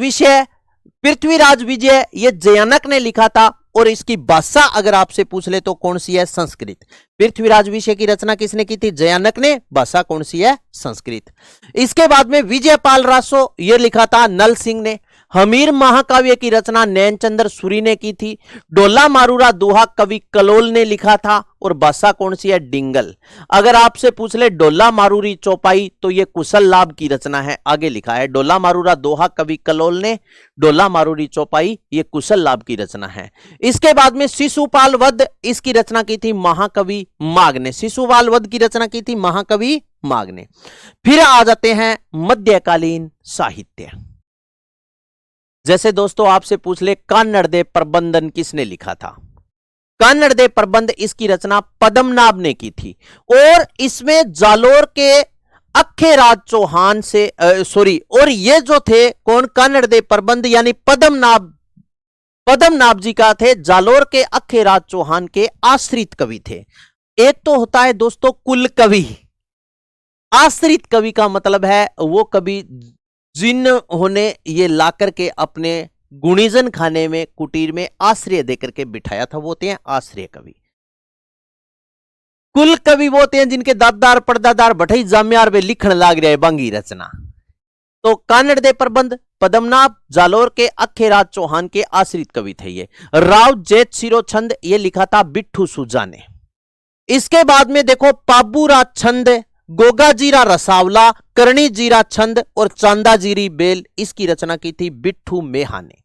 विजय ये जयनक ने लिखा था और इसकी भाषा अगर आपसे पूछ ले तो कौन सी है? संस्कृत। पृथ्वीराज विषय की रचना किसने की थी? जयानक ने। भाषा कौन सी है? संस्कृत। इसके बाद में विजयपाल रासो, यह लिखा था नल सिंह ने। हमीर महाकाव्य की रचना नैनचंद्र सूरी ने की थी। डोला मारूरा दोहा कवि कलोल ने लिखा था और भाषा कौन सी है? डिंगल। अगर आपसे पूछ ले डोला मारूरी चौपाई तो यह कुशल लाभ की रचना है। आगे लिखा है डोला मारूरा दोहा कवि कलोल ने, डोला मारूरी चौपाई ये कुशल लाभ की रचना है। इसके बाद में शिशुपाल वध, इसकी रचना की थी महाकवि माघ ने। शिशुपाल वध की रचना की थी महाकवि माघ ने। फिर आ जाते हैं मध्यकालीन साहित्य। जैसे दोस्तों आपसे पूछ ले कान्नड़देव प्रबंधन किसने लिखा था? कान्नड़देव प्रबंध, इसकी रचना पद्मनाभ ने की थी और इसमें जालोर के अखेराज चौहान से और ये जो थे कौन? कान्नड़देव प्रबंध यानी पद्मनाभ जी का थे, जालोर के अखेराज चौहान के आश्रित कवि थे। एक तो होता है दोस्तों कुल कवि, आश्रित कवि का मतलब है वो कवि जिन्होंने ये लाकर के अपने गुणीजन खाने में कुटीर में आश्रय देकर के बिठाया था, वो होते हैं आश्रय कवि। कुल कवि वो होते हैं जिनके दादार परदादार बठई जाम्यार वे लिखण लाग रहे बांगी रचना। तो कान्नड़देव प्रबंध पद्मनाभ जालोर के अखेराज चौहान के आश्रित कवि थे ये। राव जेठ सिरो छंद ये लिखा था बिट्ठू सूजा ने। इसके बाद में देखो पाबूरा छंद, गोगा जीरा रसावला, करणी जीरा छंद और चांदा जीरी बेल, इसकी रचना की थी बिट्ठू मेहा ने।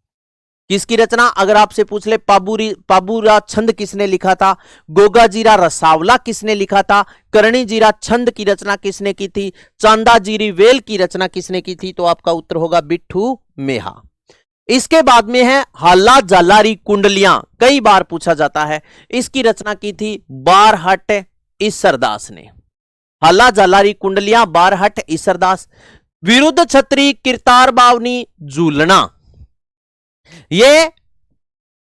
किसकी रचना? अगर आपसे पूछ ले पाबूरा छंद किसने लिखा था, गोगा जीरा रसावला किसने लिखा था, करणी जीरा छंद की रचना किसने की थी, चांदा जीरी वेल की रचना किसने की थी, तो आपका उत्तर होगा बिट्ठू मेहा। इसके बाद में है हाला जालारी कुंडलियां, कई बार पूछा जाता है, इसकी रचना की थी बारहट ईसरदास ने। हाला जालारी कुंडलियां बारहट ईसरदास। विरुद्ध छत्री किरतार बावनी झूलना, ये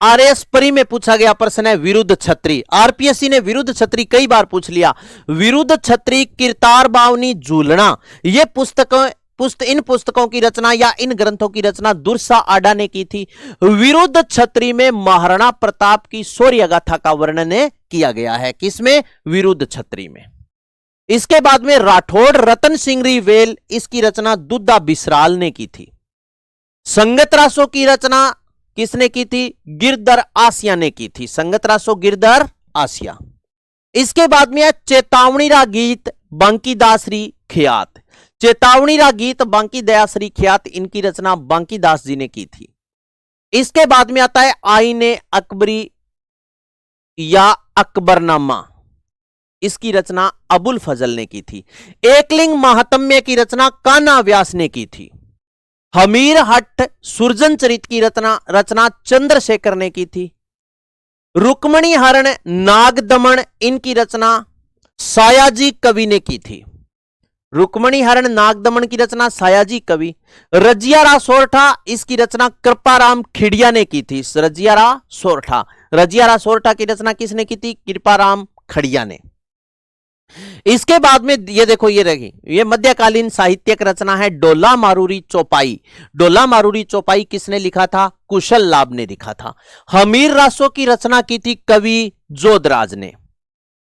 आरएस परी में पूछा गया प्रश्न है। विरुद्ध छत्री, आरपीएससी ने विरुद्ध छत्री कई बार पूछ लिया। विरुद्ध छत्री किरतार बावनी झूलना, ये इन पुस्तकों की रचना या इन ग्रंथों की रचना दुर्सा आडा ने की थी। विरुद्ध छत्री में महाराणा प्रताप की शौर्य गाथा का वर्णन किया गया है। किसमें? विरुद्ध छत्री में। इसके बाद में राठौड़ रतन सिंगरी वेल, इसकी रचना दुद्दा बिसराल ने की थी। संगत रासों की रचना किसने की थी? गिरधर आसिया ने की थी। संगत रासो गिरधर आसिया। इसके बाद में चेतावनीरा गीत बांकीदासरी ख्यात, चेतावनीरा गीत बांकीदासरी ख्यात, इनकी रचना बांकीदास जी ने की थी। इसके बाद में आता है आईने अकबरी या अकबरनामा, इसकी रचना अबुल फजल ने की थी। एकलिंग महात्म्य की रचना कान्हा व्यास ने की थी। हमीर हट्ट सुरजन चरित की रचना चंद्रशेखर ने की थी। रुक्मणी हरण नागदमन, इनकी रचना सायाजी कवि ने की थी। रुक्मणी हरण नागदमन की रचना सायाजी कवि। रजियारा सोरठा, इसकी रचना कृपाराम खिड़िया ने की थी। रजियारा सोरठा की रचना किसने की थी? कृपाराम खड़िया ने। इसके बाद में ये देखो, ये रही, ये मध्यकालीन साहित्यिक रचना है डोला मारूरी चौपाई। डोला मारूरी चौपाई किसने लिखा था? कुशल लाभ ने लिखा था। हमीर रासों की रचना की थी कवि जोधराज ने।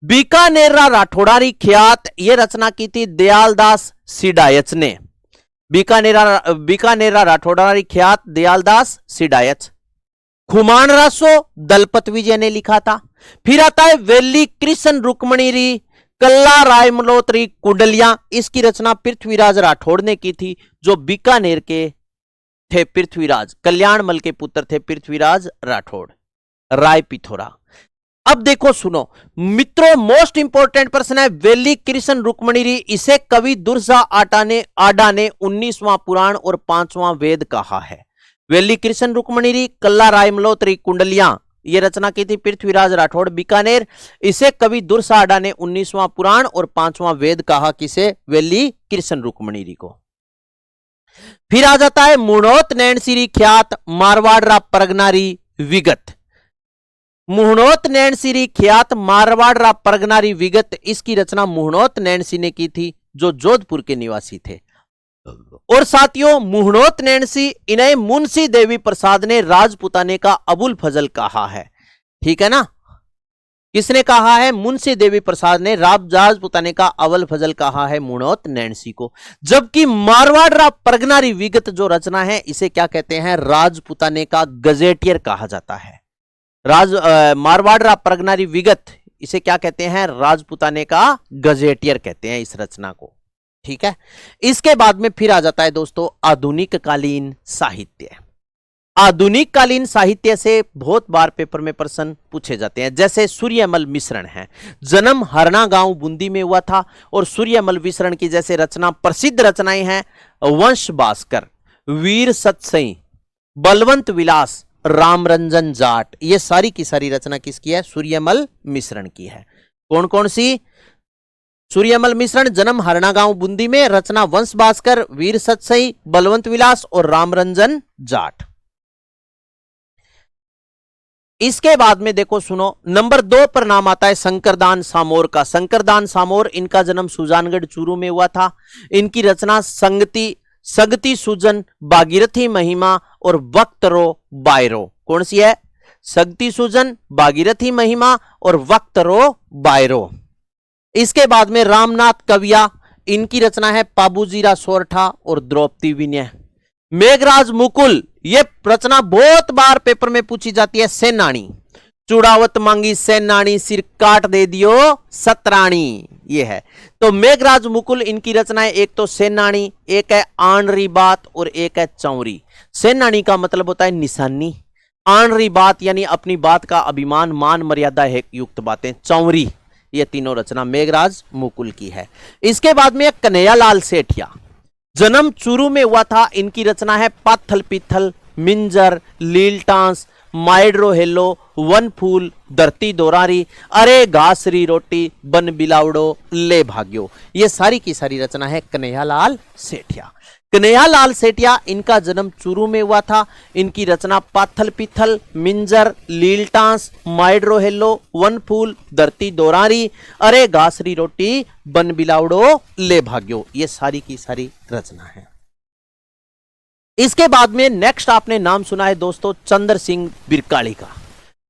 बीकानेरा राठौड़ारी ख्यात, ये रचना की थी दयालदास सिडायच ने। बीकानेरा राठौड़ारी ख्यात दयालदास सिडायच। खुमान रासो दलपत विजय ने लिखा था। फिर आता है वेली कृष्ण रुक्मणी कल्ला राय मल्होत्री कुंडलियां, इसकी रचना पृथ्वीराज राठौड़ ने की थी, जो बीकानेर के थे। पृथ्वीराज कल्याणमल के पुत्र थे पृथ्वीराज राठौड़, राय पिथोरा। अब देखो सुनो मित्रों, मोस्ट इंपोर्टेंट प्रश्न है वेली कृष्ण रुक्मणी, इसे कवि दुर्सा आडा ने 19वां पुराण और 5वां वेद कहा है। वेली कृष्ण रुक्मणी कल्ला राय मल्होत्री कुंडलियां, ये रचना की थी पृथ्वीराज राठौड़ बीकानेर, इसे कवि दुर्सा आडा ने 19वां पुराण और 5वां वेद कहा। किसे? वेली कृष्ण रुक्मणी को। फिर आ जाता है मुहणोत नैणसिरी ख्यात मारवाड़रा परगनारी विगत। मुहणोत नैणसिरी ख्यात मारवाड़रा परगनारी विगत, इसकी रचना मुहणोत नैणसी ने की थी, जो जोधपुर के निवासी थे। और साथियों मुहणोत नैणसी, इन्हें मुंशी देवी प्रसाद ने राजपुताने का अबुल फजल कहा है। ठीक है ना। किसने कहा है? मुंशी देवी प्रसाद ने राजपुताने का अवल फजल कहा है मुणोत नैणसी को। जबकि मारवाड़ परगनारी विगत जो रचना है इसे क्या कहते हैं? राजपुताने का गजेटियर कहा जाता है। मारवाड़ परगनारी विगत इसे क्या कहते हैं? राजपुताने का गजेटियर कहते हैं इस रचना को। ठीक है। इसके बाद में फिर आ जाता है दोस्तों आधुनिक कालीन साहित्य। आधुनिक कालीन साहित्य से बहुत बार पेपर में प्रश्न पूछे जाते हैं। जैसे सूर्यमल मिश्रण है, जन्म हरना गांव बूंदी में हुआ था और सूर्यमल मिश्रण की जैसे रचना प्रसिद्ध रचनाएं हैं वंश भास्कर, वीर सतसई, बलवंत विलास, रामरंजन जाट, ये सारी की सारी रचना किसकी है? सूर्यमल मिश्रण की है। कौन कौन सी? सूर्यमल मिश्रण, जन्म हरना गांव बूंदी में, रचना वंश भास्कर, वीर सतसई, बलवंत विलास और रामरंजन जाट। इसके बाद में देखो सुनो, नंबर 2 पर नाम आता है शंकरदान सामोर का। शंकरदान सामोर, इनका जन्म सुजानगढ़ चूरू में हुआ था। इनकी रचना सगती सुजन, भागीरथी महिमा और वक्तरो बायरो। कौन सी है? सगती सुजन, भागीरथी महिमा और वक्तरो बायरो। इसके बाद में रामनाथ कविया, इनकी रचना है पाबूजीरा सोरठा और द्रौपदी विनय। मेघराज मुकुल, ये रचना बहुत बार पेपर में पूछी जाती है। सेनानी, चुड़ावत मांगी सेनानी, सिर काट दे दियो सतरानी, ये है। तो मेघराज मुकुल इनकी रचना है, एक तो सेनानी, एक है आनरी बात और एक है चौरी। सेनानी का मतलब होता है निशानी, आनरी बात यानी अपनी बात का अभिमान, मान मर्यादा युक्त बातें, चौरी, ये तीनों रचना मेघराज मुकुल की है। इसके बाद में कन्हैयालाल सेठिया, जन्म चूरू में हुआ था। इनकी रचना है पाथल पीथल, मिंजर, लीलटांस, माइड्रो हेलो, वन फूल, धरती दोरारी, अरे घासरी रोटी, बन बिलावड़ो, ले भाग्यो। ये सारी की सारी रचना है कन्हैयालाल सेठिया। कन्हैयालाल सेठिया, इनका जन्म चूरू में हुआ था। इनकी रचना पाथल पीथल, मिंजर, लीलटांस, माइड्रो हेलो, वन फूल, धरती दोरारी, अरे घासरी रोटी, बन बिलावड़ो, ले भाग्यो, ये सारी की सारी रचना है। इसके बाद में नेक्स्ट आपने नाम सुना है दोस्तों चंद्र सिंह बिरकाली का।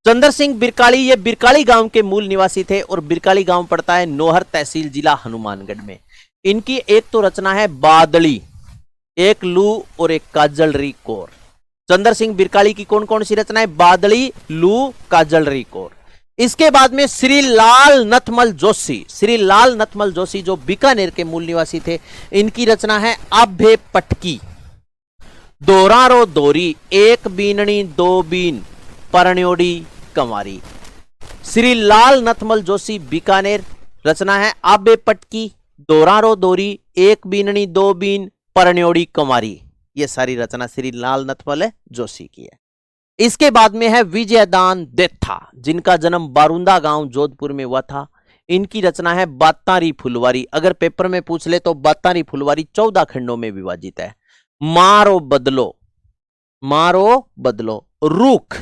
चंद्र सिंह बिरकाली, ये बिरकाली गांव के मूल निवासी थे और बिरकाली गांव पड़ता है नोहर तहसील जिला हनुमानगढ़ में। इनकी एक तो रचना है बादली, एक लू और एक काजलरी कोर। चंद्र सिंह बिरकाली की कौन कौन सी रचना है? बादली, लू, काजलरी कोर। इसके बाद में श्री लाल नथमल जोशी, श्री लाल नथमल जोशी जो बीकानेर के मूल निवासी थे, इनकी रचना है आभे पटकी, दोरारो दोरी, एक बीननी दो बीन, परण्योड़ी कंवारी। श्री लाल नथमल जोशी बीकानेर, रचना है आबे पटकी, दोरारो दोरी, एक बीननी दो बीन, परण्योड़ी कंवारी। ये सारी रचना श्री लाल नथमल जोशी की है। इसके बाद में है विजयदान देथा, जिनका जन्म बारुंदा गांव जोधपुर में हुआ था। इनकी रचना है बातारी फुलवारी। अगर पेपर में पूछ ले तो बातारी फुलवारी 14 खंडों में विभाजित है। मारो बदलो, मारो बदलो, रुख,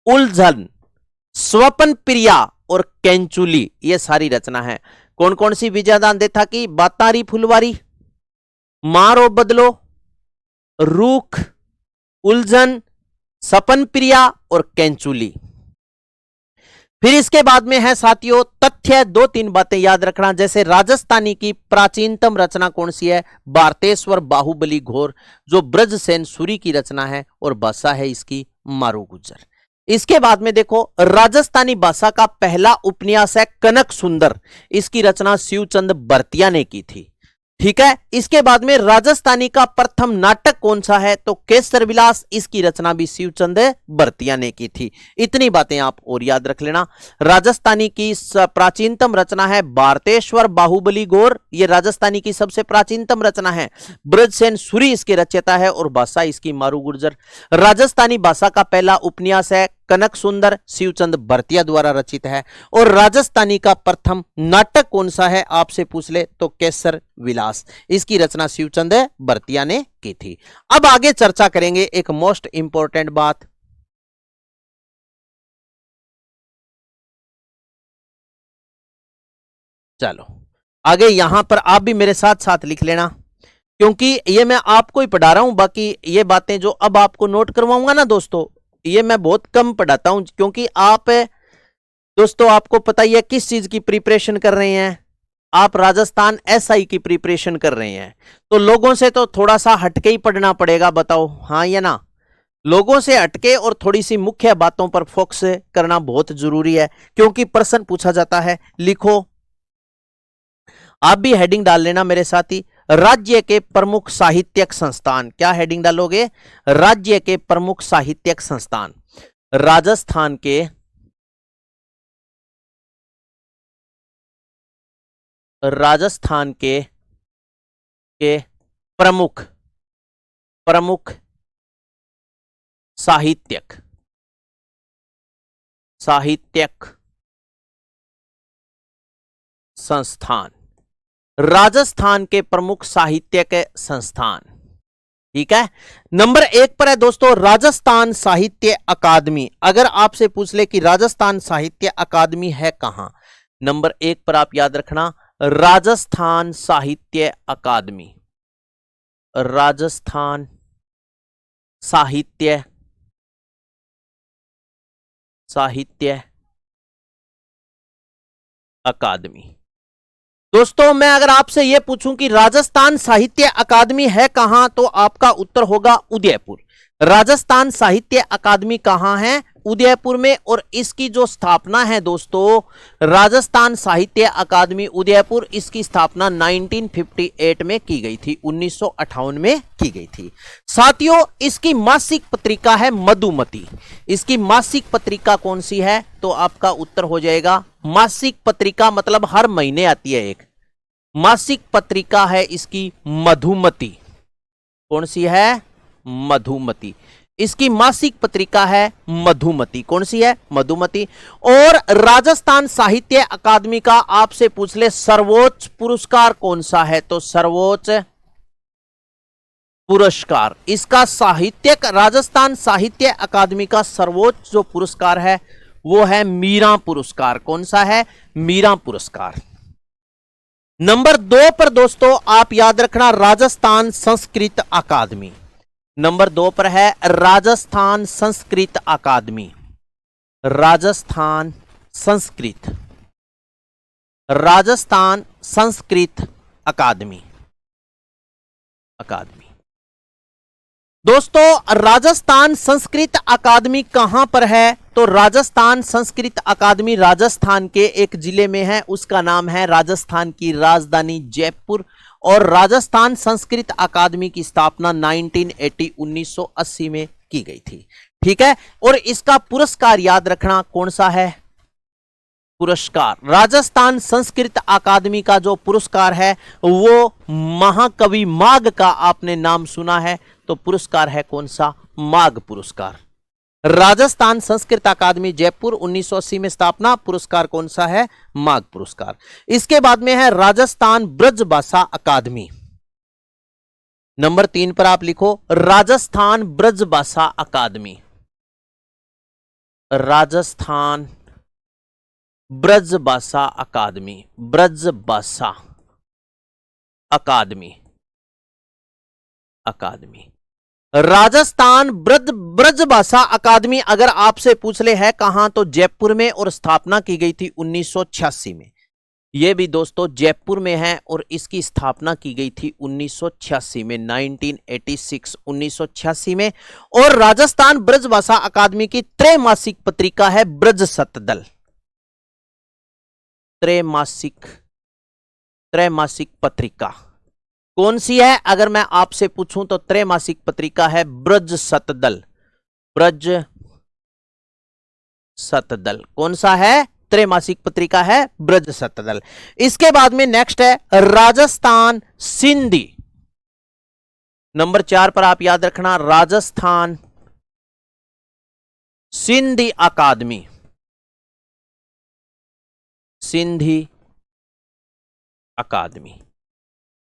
उलझन, स्वपन प्रिया और कैंचुली, ये सारी रचना है। कौन कौन सी विजयदान देथा की? बातारी फुलवारी, मारो बदलो, रूख, उलझन, सपन प्रिया और कैंचुली। फिर इसके बाद में है साथियों तथ्य, 2-3 बातें याद रखना। जैसे राजस्थानी की प्राचीनतम रचना कौन सी है? भारतेश्वर बाहुबली घोर, जो ब्रजसेन सूरी की रचना है और भाषा है इसकी मारू गुज्जर। इसके बाद में देखो राजस्थानी भाषा का पहला उपन्यास है कनक सुंदर, इसकी रचना शिवचंद बर्तिया ने की थी। ठीक है। इसके बाद में राजस्थानी का प्रथम नाटक कौन सा है? तो केसर विलास, इसकी रचना भी शिवचंद बर्तिया ने की थी। इतनी बातें आप और याद रख लेना। राजस्थानी की प्राचीनतम रचना है भारतेश्वर बाहुबली गौर, ये राजस्थानी की सबसे प्राचीनतम रचना है। ब्रजसेन सूरी इसके रचयिता है और भाषा इसकी मारू गुर्जर। राजस्थानी भाषा का पहला उपन्यास है कनक सुंदर, शिवचंद बर्तिया द्वारा रचित है। और राजस्थानी का प्रथम नाटक कौन सा है आपसे पूछ ले तो केसर विलास, इसकी रचना शिवचंद बर्तिया ने की थी। अब आगे चर्चा करेंगे एक मोस्ट इंपॉर्टेंट बात। चलो आगे यहां पर आप भी मेरे साथ साथ लिख लेना, क्योंकि ये मैं आपको ही पढ़ा रहा हूं। बाकी ये बातें जो अब आपको नोट करवाऊंगा ना दोस्तों, ये मैं बहुत कम पढ़ाता हूं, क्योंकि आप दोस्तों आपको पता ही है किस चीज की प्रिपरेशन कर रहे हैं, आप राजस्थान एसआई की प्रिपरेशन कर रहे हैं, तो लोगों से तो थोड़ा सा हटके ही पढ़ना पड़ेगा, बताओ हाँ या ना। लोगों से हटके और थोड़ी सी मुख्य बातों पर फोकस करना बहुत जरूरी है, क्योंकि प्रश्न पूछा जाता है। लिखो, आप भी हेडिंग डाल लेना मेरे साथी, राज्य के प्रमुख साहित्यिक संस्थान। क्या हेडिंग डालोगे? राज्य के प्रमुख साहित्यिक संस्थान। राजस्थान के प्रमुख साहित्यिक संस्थान। राजस्थान के प्रमुख साहित्यिक संस्थान, ठीक है। नंबर 1 पर है दोस्तों राजस्थान साहित्य अकादमी। अगर आपसे पूछ ले कि राजस्थान साहित्य अकादमी है कहां, नंबर 1 पर आप याद रखना राजस्थान साहित्य अकादमी। राजस्थान साहित्य अकादमी। दोस्तों मैं अगर आपसे यह पूछूं कि राजस्थान साहित्य अकादमी है कहां, तो आपका उत्तर होगा उदयपुर। राजस्थान साहित्य अकादमी कहां है? उदयपुर में। और इसकी जो स्थापना है दोस्तों, राजस्थान साहित्य अकादमी उदयपुर, इसकी स्थापना 1958 में की गई थी, 1958 में की गई थी। साथियों इसकी मासिक पत्रिका है मधुमती। इसकी मासिक पत्रिका कौन सी है? तो आपका उत्तर हो जाएगा मासिक पत्रिका, मतलब हर महीने आती है एक मासिक पत्रिका है इसकी मधुमती। कौन सी है? मधुमती। इसकी मासिक पत्रिका है मधुमती। कौन सी है? मधुमती। और राजस्थान साहित्य अकादमी का आपसे पूछ ले सर्वोच्च पुरस्कार कौन सा है, तो सर्वोच्च पुरस्कार इसका साहित्यिक, राजस्थान साहित्य अकादमी का सर्वोच्च जो पुरस्कार है वो है मीरा पुरस्कार। कौन सा है? मीरा पुरस्कार। नंबर 2 पर दोस्तों आप याद रखना राजस्थान संस्कृत अकादमी। नंबर 2 पर है राजस्थान संस्कृत अकादमी। राजस्थान संस्कृत अकादमी। दोस्तों राजस्थान संस्कृत अकादमी कहां पर है? तो राजस्थान संस्कृत अकादमी राजस्थान के एक जिले में है, उसका नाम है राजस्थान की राजधानी जयपुर। और राजस्थान संस्कृत अकादमी की स्थापना 1980 में की गई थी, ठीक है। और इसका पुरस्कार याद रखना कौन सा है? पुरस्कार राजस्थान संस्कृत अकादमी का जो पुरस्कार है वो महाकवि माघ का आपने नाम सुना है, तो पुरस्कार है कौन सा? माघ पुरस्कार। राजस्थान संस्कृत अकादमी जयपुर 1980 में स्थापना, पुरस्कार कौन सा है? माघ पुरस्कार। इसके बाद में है राजस्थान ब्रजभाषा अकादमी। नंबर 3 पर आप लिखो राजस्थान ब्रजभाषा अकादमी। राजस्थान ब्रजभाषा अकादमी। ब्रजभाषा अकादमी। राजस्थान ब्रजभाषा अकादमी अगर आपसे पूछ ले है कहां, तो जयपुर में, और स्थापना की गई थी 1986 में। यह भी दोस्तों जयपुर में है और इसकी स्थापना की गई थी 1986 में, 1986 में। और राजस्थान ब्रजभाषा अकादमी की त्रैमासिक पत्रिका है ब्रज सतदल। त्रैमासिक पत्रिका कौन सी है? अगर मैं आपसे पूछूं तो त्रैमासिक पत्रिका है ब्रज सतदल। ब्रज सतदल कौन सा है? त्रैमासिक पत्रिका है ब्रज सतदल। इसके बाद में नेक्स्ट है राजस्थान सिंधी। नंबर 4 पर आप याद रखना राजस्थान सिंधी अकादमी। सिंधी अकादमी।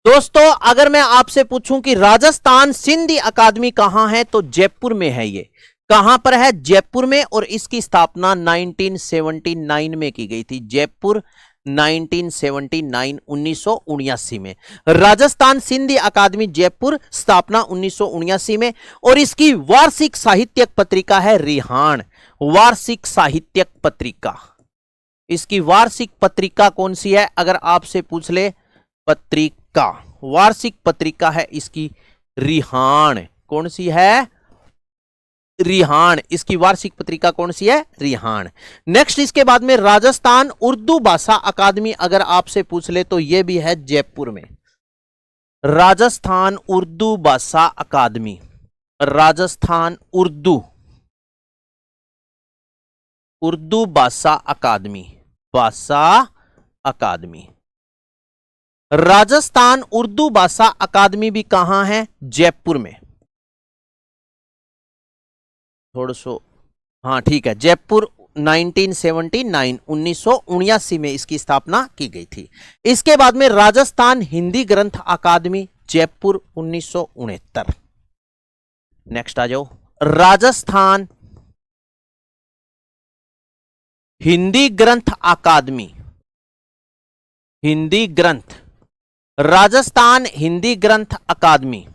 दोस्तों अगर मैं आपसे पूछूं कि राजस्थान सिंधी अकादमी कहां है, तो जयपुर में है। ये कहां पर है? जयपुर में। और इसकी स्थापना 1979 में की गई थी। जयपुर 1979 में। राजस्थान सिंधी अकादमी जयपुर, स्थापना 1979 में। और इसकी वार्षिक साहित्यिक पत्रिका है रिहाण। वार्षिक साहित्यिक पत्रिका, इसकी वार्षिक पत्रिका कौन सी है अगर आपसे पूछ ले? पत्रिका, वार्षिक पत्रिका है इसकी रिहाण। कौन सी है? रिहाण। इसकी वार्षिक पत्रिका कौन सी है? रिहाण। नेक्स्ट इसके बाद में राजस्थान उर्दू भाषा अकादमी अगर आपसे पूछ ले तो यह भी है जयपुर में। राजस्थान उर्दू भाषा अकादमी, राजस्थान उर्दू भाषा अकादमी, भाषा अकादमी। राजस्थान उर्दू भाषा अकादमी भी कहां है? जयपुर में। थोड़ा सो, हाँ ठीक है, जयपुर 1979 में इसकी स्थापना की गई थी। इसके बाद में राजस्थान हिंदी ग्रंथ अकादमी जयपुर 1969। नेक्स्ट आ जाओ, राजस्थान हिंदी ग्रंथ अकादमी, हिंदी ग्रंथ, राजस्थान हिंदी ग्रंथ अकादमी।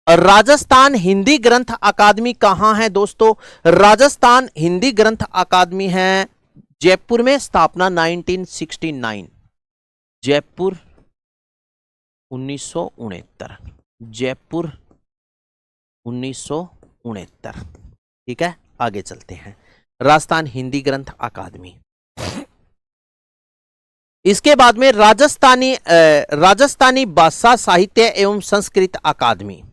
राजस्थान हिंदी ग्रंथ अकादमी कहां है दोस्तों? राजस्थान हिंदी ग्रंथ अकादमी है जयपुर में, स्थापना 1969, जयपुर 1969, जयपुर 1969। ठीक है, आगे चलते हैं। राजस्थान हिंदी ग्रंथ अकादमी। इसके बाद में राजस्थानी भाषा साहित्य एवं संस्कृत अकादमी,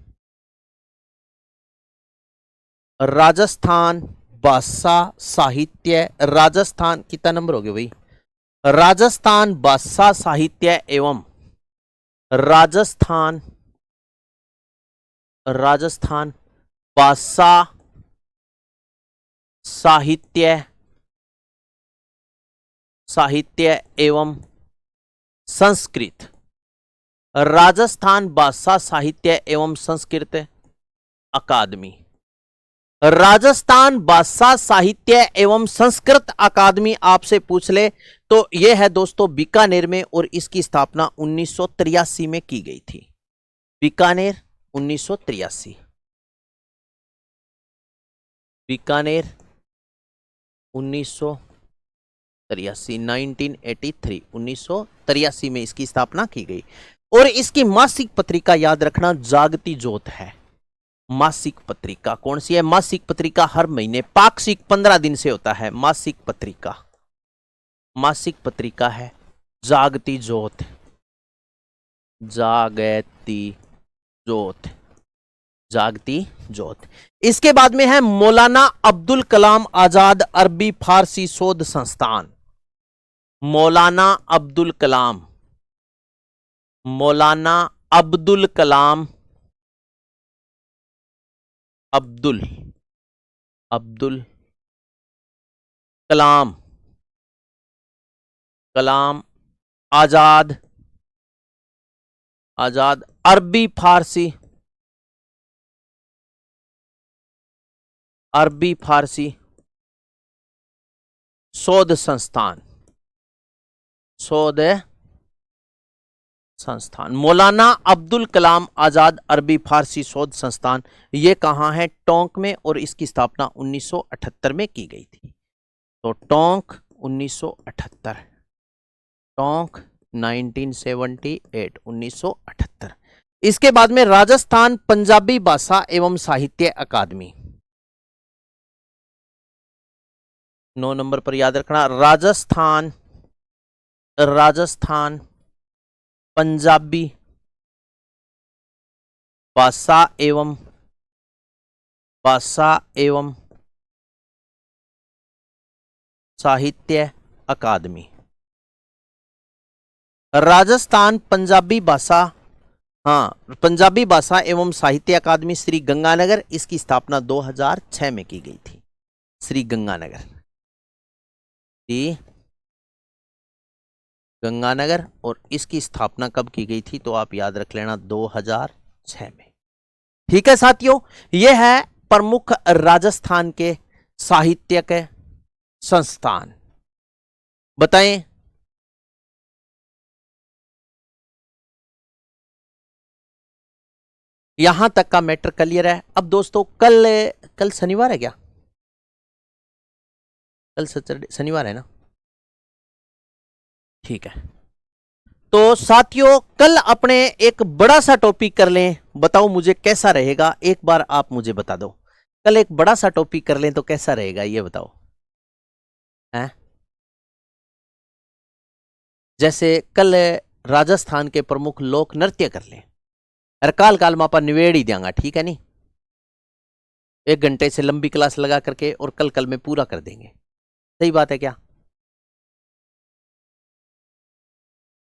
राजस्थान भाषा साहित्य, राजस्थान कितना नंबर हो गया भाई? राजस्थान भाषा साहित्य एवं राजस्थान भाषा साहित्य एवं संस्कृत, राजस्थान भाषा साहित्य एवं संस्कृत अकादमी। राजस्थान भाषा साहित्य एवं संस्कृत अकादमी आपसे पूछ ले तो यह है दोस्तों बीकानेर में, और इसकी स्थापना 1983 में की गई थी। बीकानेर 1983, बीकानेर 1983 में इसकी स्थापना की गई। और इसकी मासिक पत्रिका याद रखना जागती ज्योत है। मासिक पत्रिका कौन सी है? मासिक पत्रिका हर महीने, पाक्षिक 15 दिन से होता है। मासिक पत्रिका, मासिक पत्रिका है जागती ज्योत, जागती ज्योत, जागती ज्योत। इसके बाद में है मौलाना अब्दुल कलाम आजाद अरबी फारसी शोध संस्थान। मौलाना अब्दुल कलाम, मौलाना अब्दुल कलाम, अब्दुल कलाम, कलाम आजाद अरबी फारसी शोध संस्थान, शोध संस्थान। मौलाना अब्दुल कलाम आजाद अरबी फारसी शोध संस्थान, ये कहां है? टोंक में, और इसकी स्थापना 1978 में की गई थी। तो टोंक 1978, टोंक 1978। इसके बाद में राजस्थान पंजाबी भाषा एवं साहित्य अकादमी, 9 नंबर पर याद रखना। राजस्थान पंजाबी भाषा एवं साहित्य अकादमी। राजस्थान पंजाबी भाषा, पंजाबी भाषा एवं साहित्य अकादमी श्री गंगानगर, इसकी स्थापना 2006 में की गई थी। श्री गंगानगर, गंगानगर, और इसकी स्थापना कब की गई थी? तो आप याद रख लेना 2006 में। ठीक है साथियों, यह है प्रमुख राजस्थान के साहित्यिक संस्थान। बताएं। यहां तक का मैटर क्लियर है। अब दोस्तों कल कल शनिवार है क्या? कल सैटरडे, शनिवार है ना? ठीक है। तो साथियों कल अपने एक बड़ा सा टॉपिक कर लें, बताओ मुझे कैसा रहेगा, एक बार आप मुझे बता दो। कल एक बड़ा सा टॉपिक कर लें तो कैसा रहेगा, ये बताओ है? जैसे कल राजस्थान के प्रमुख लोक नृत्य कर लें, हर काल काल में आपा निवेड़ ही देंगे, ठीक है नहीं? 1 घंटे से लंबी क्लास लगा करके और कल कल में पूरा कर देंगे। सही बात है क्या?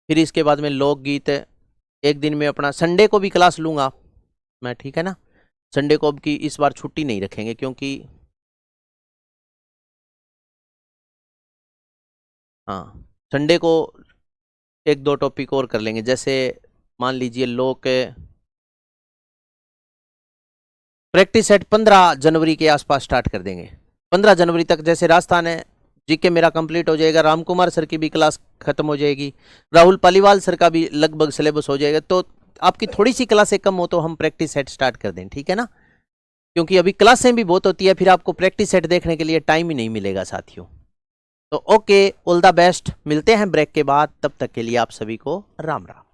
फिर इसके बाद में लोकगीत एक दिन में अपना संडे को भी क्लास लूंगा मैं, ठीक है ना? संडे को अब की इस बार छुट्टी नहीं रखेंगे क्योंकि हाँ संडे को 1-2 टॉपिक और कर लेंगे। जैसे मान लीजिए लोग प्रैक्टिस सेट 15 जनवरी के आसपास स्टार्ट कर देंगे। 15 जनवरी तक जैसे राजस्थान है जीके मेरा कंप्लीट हो जाएगा, राम कुमार सर की भी क्लास खत्म हो जाएगी, राहुल पालीवाल सर का भी लगभग सिलेबस हो जाएगा। तो आपकी थोड़ी सी क्लासें कम हो तो हम प्रैक्टिस सेट स्टार्ट कर दें, ठीक है ना? क्योंकि अभी क्लासें भी बहुत होती है, फिर आपको प्रैक्टिस सेट देखने के लिए टाइम ही नहीं मिलेगा साथियों। तो ओके, ऑल द बेस्ट, मिलते हैं ब्रेक के बाद, तब तक के लिए आप सभी को राम राम।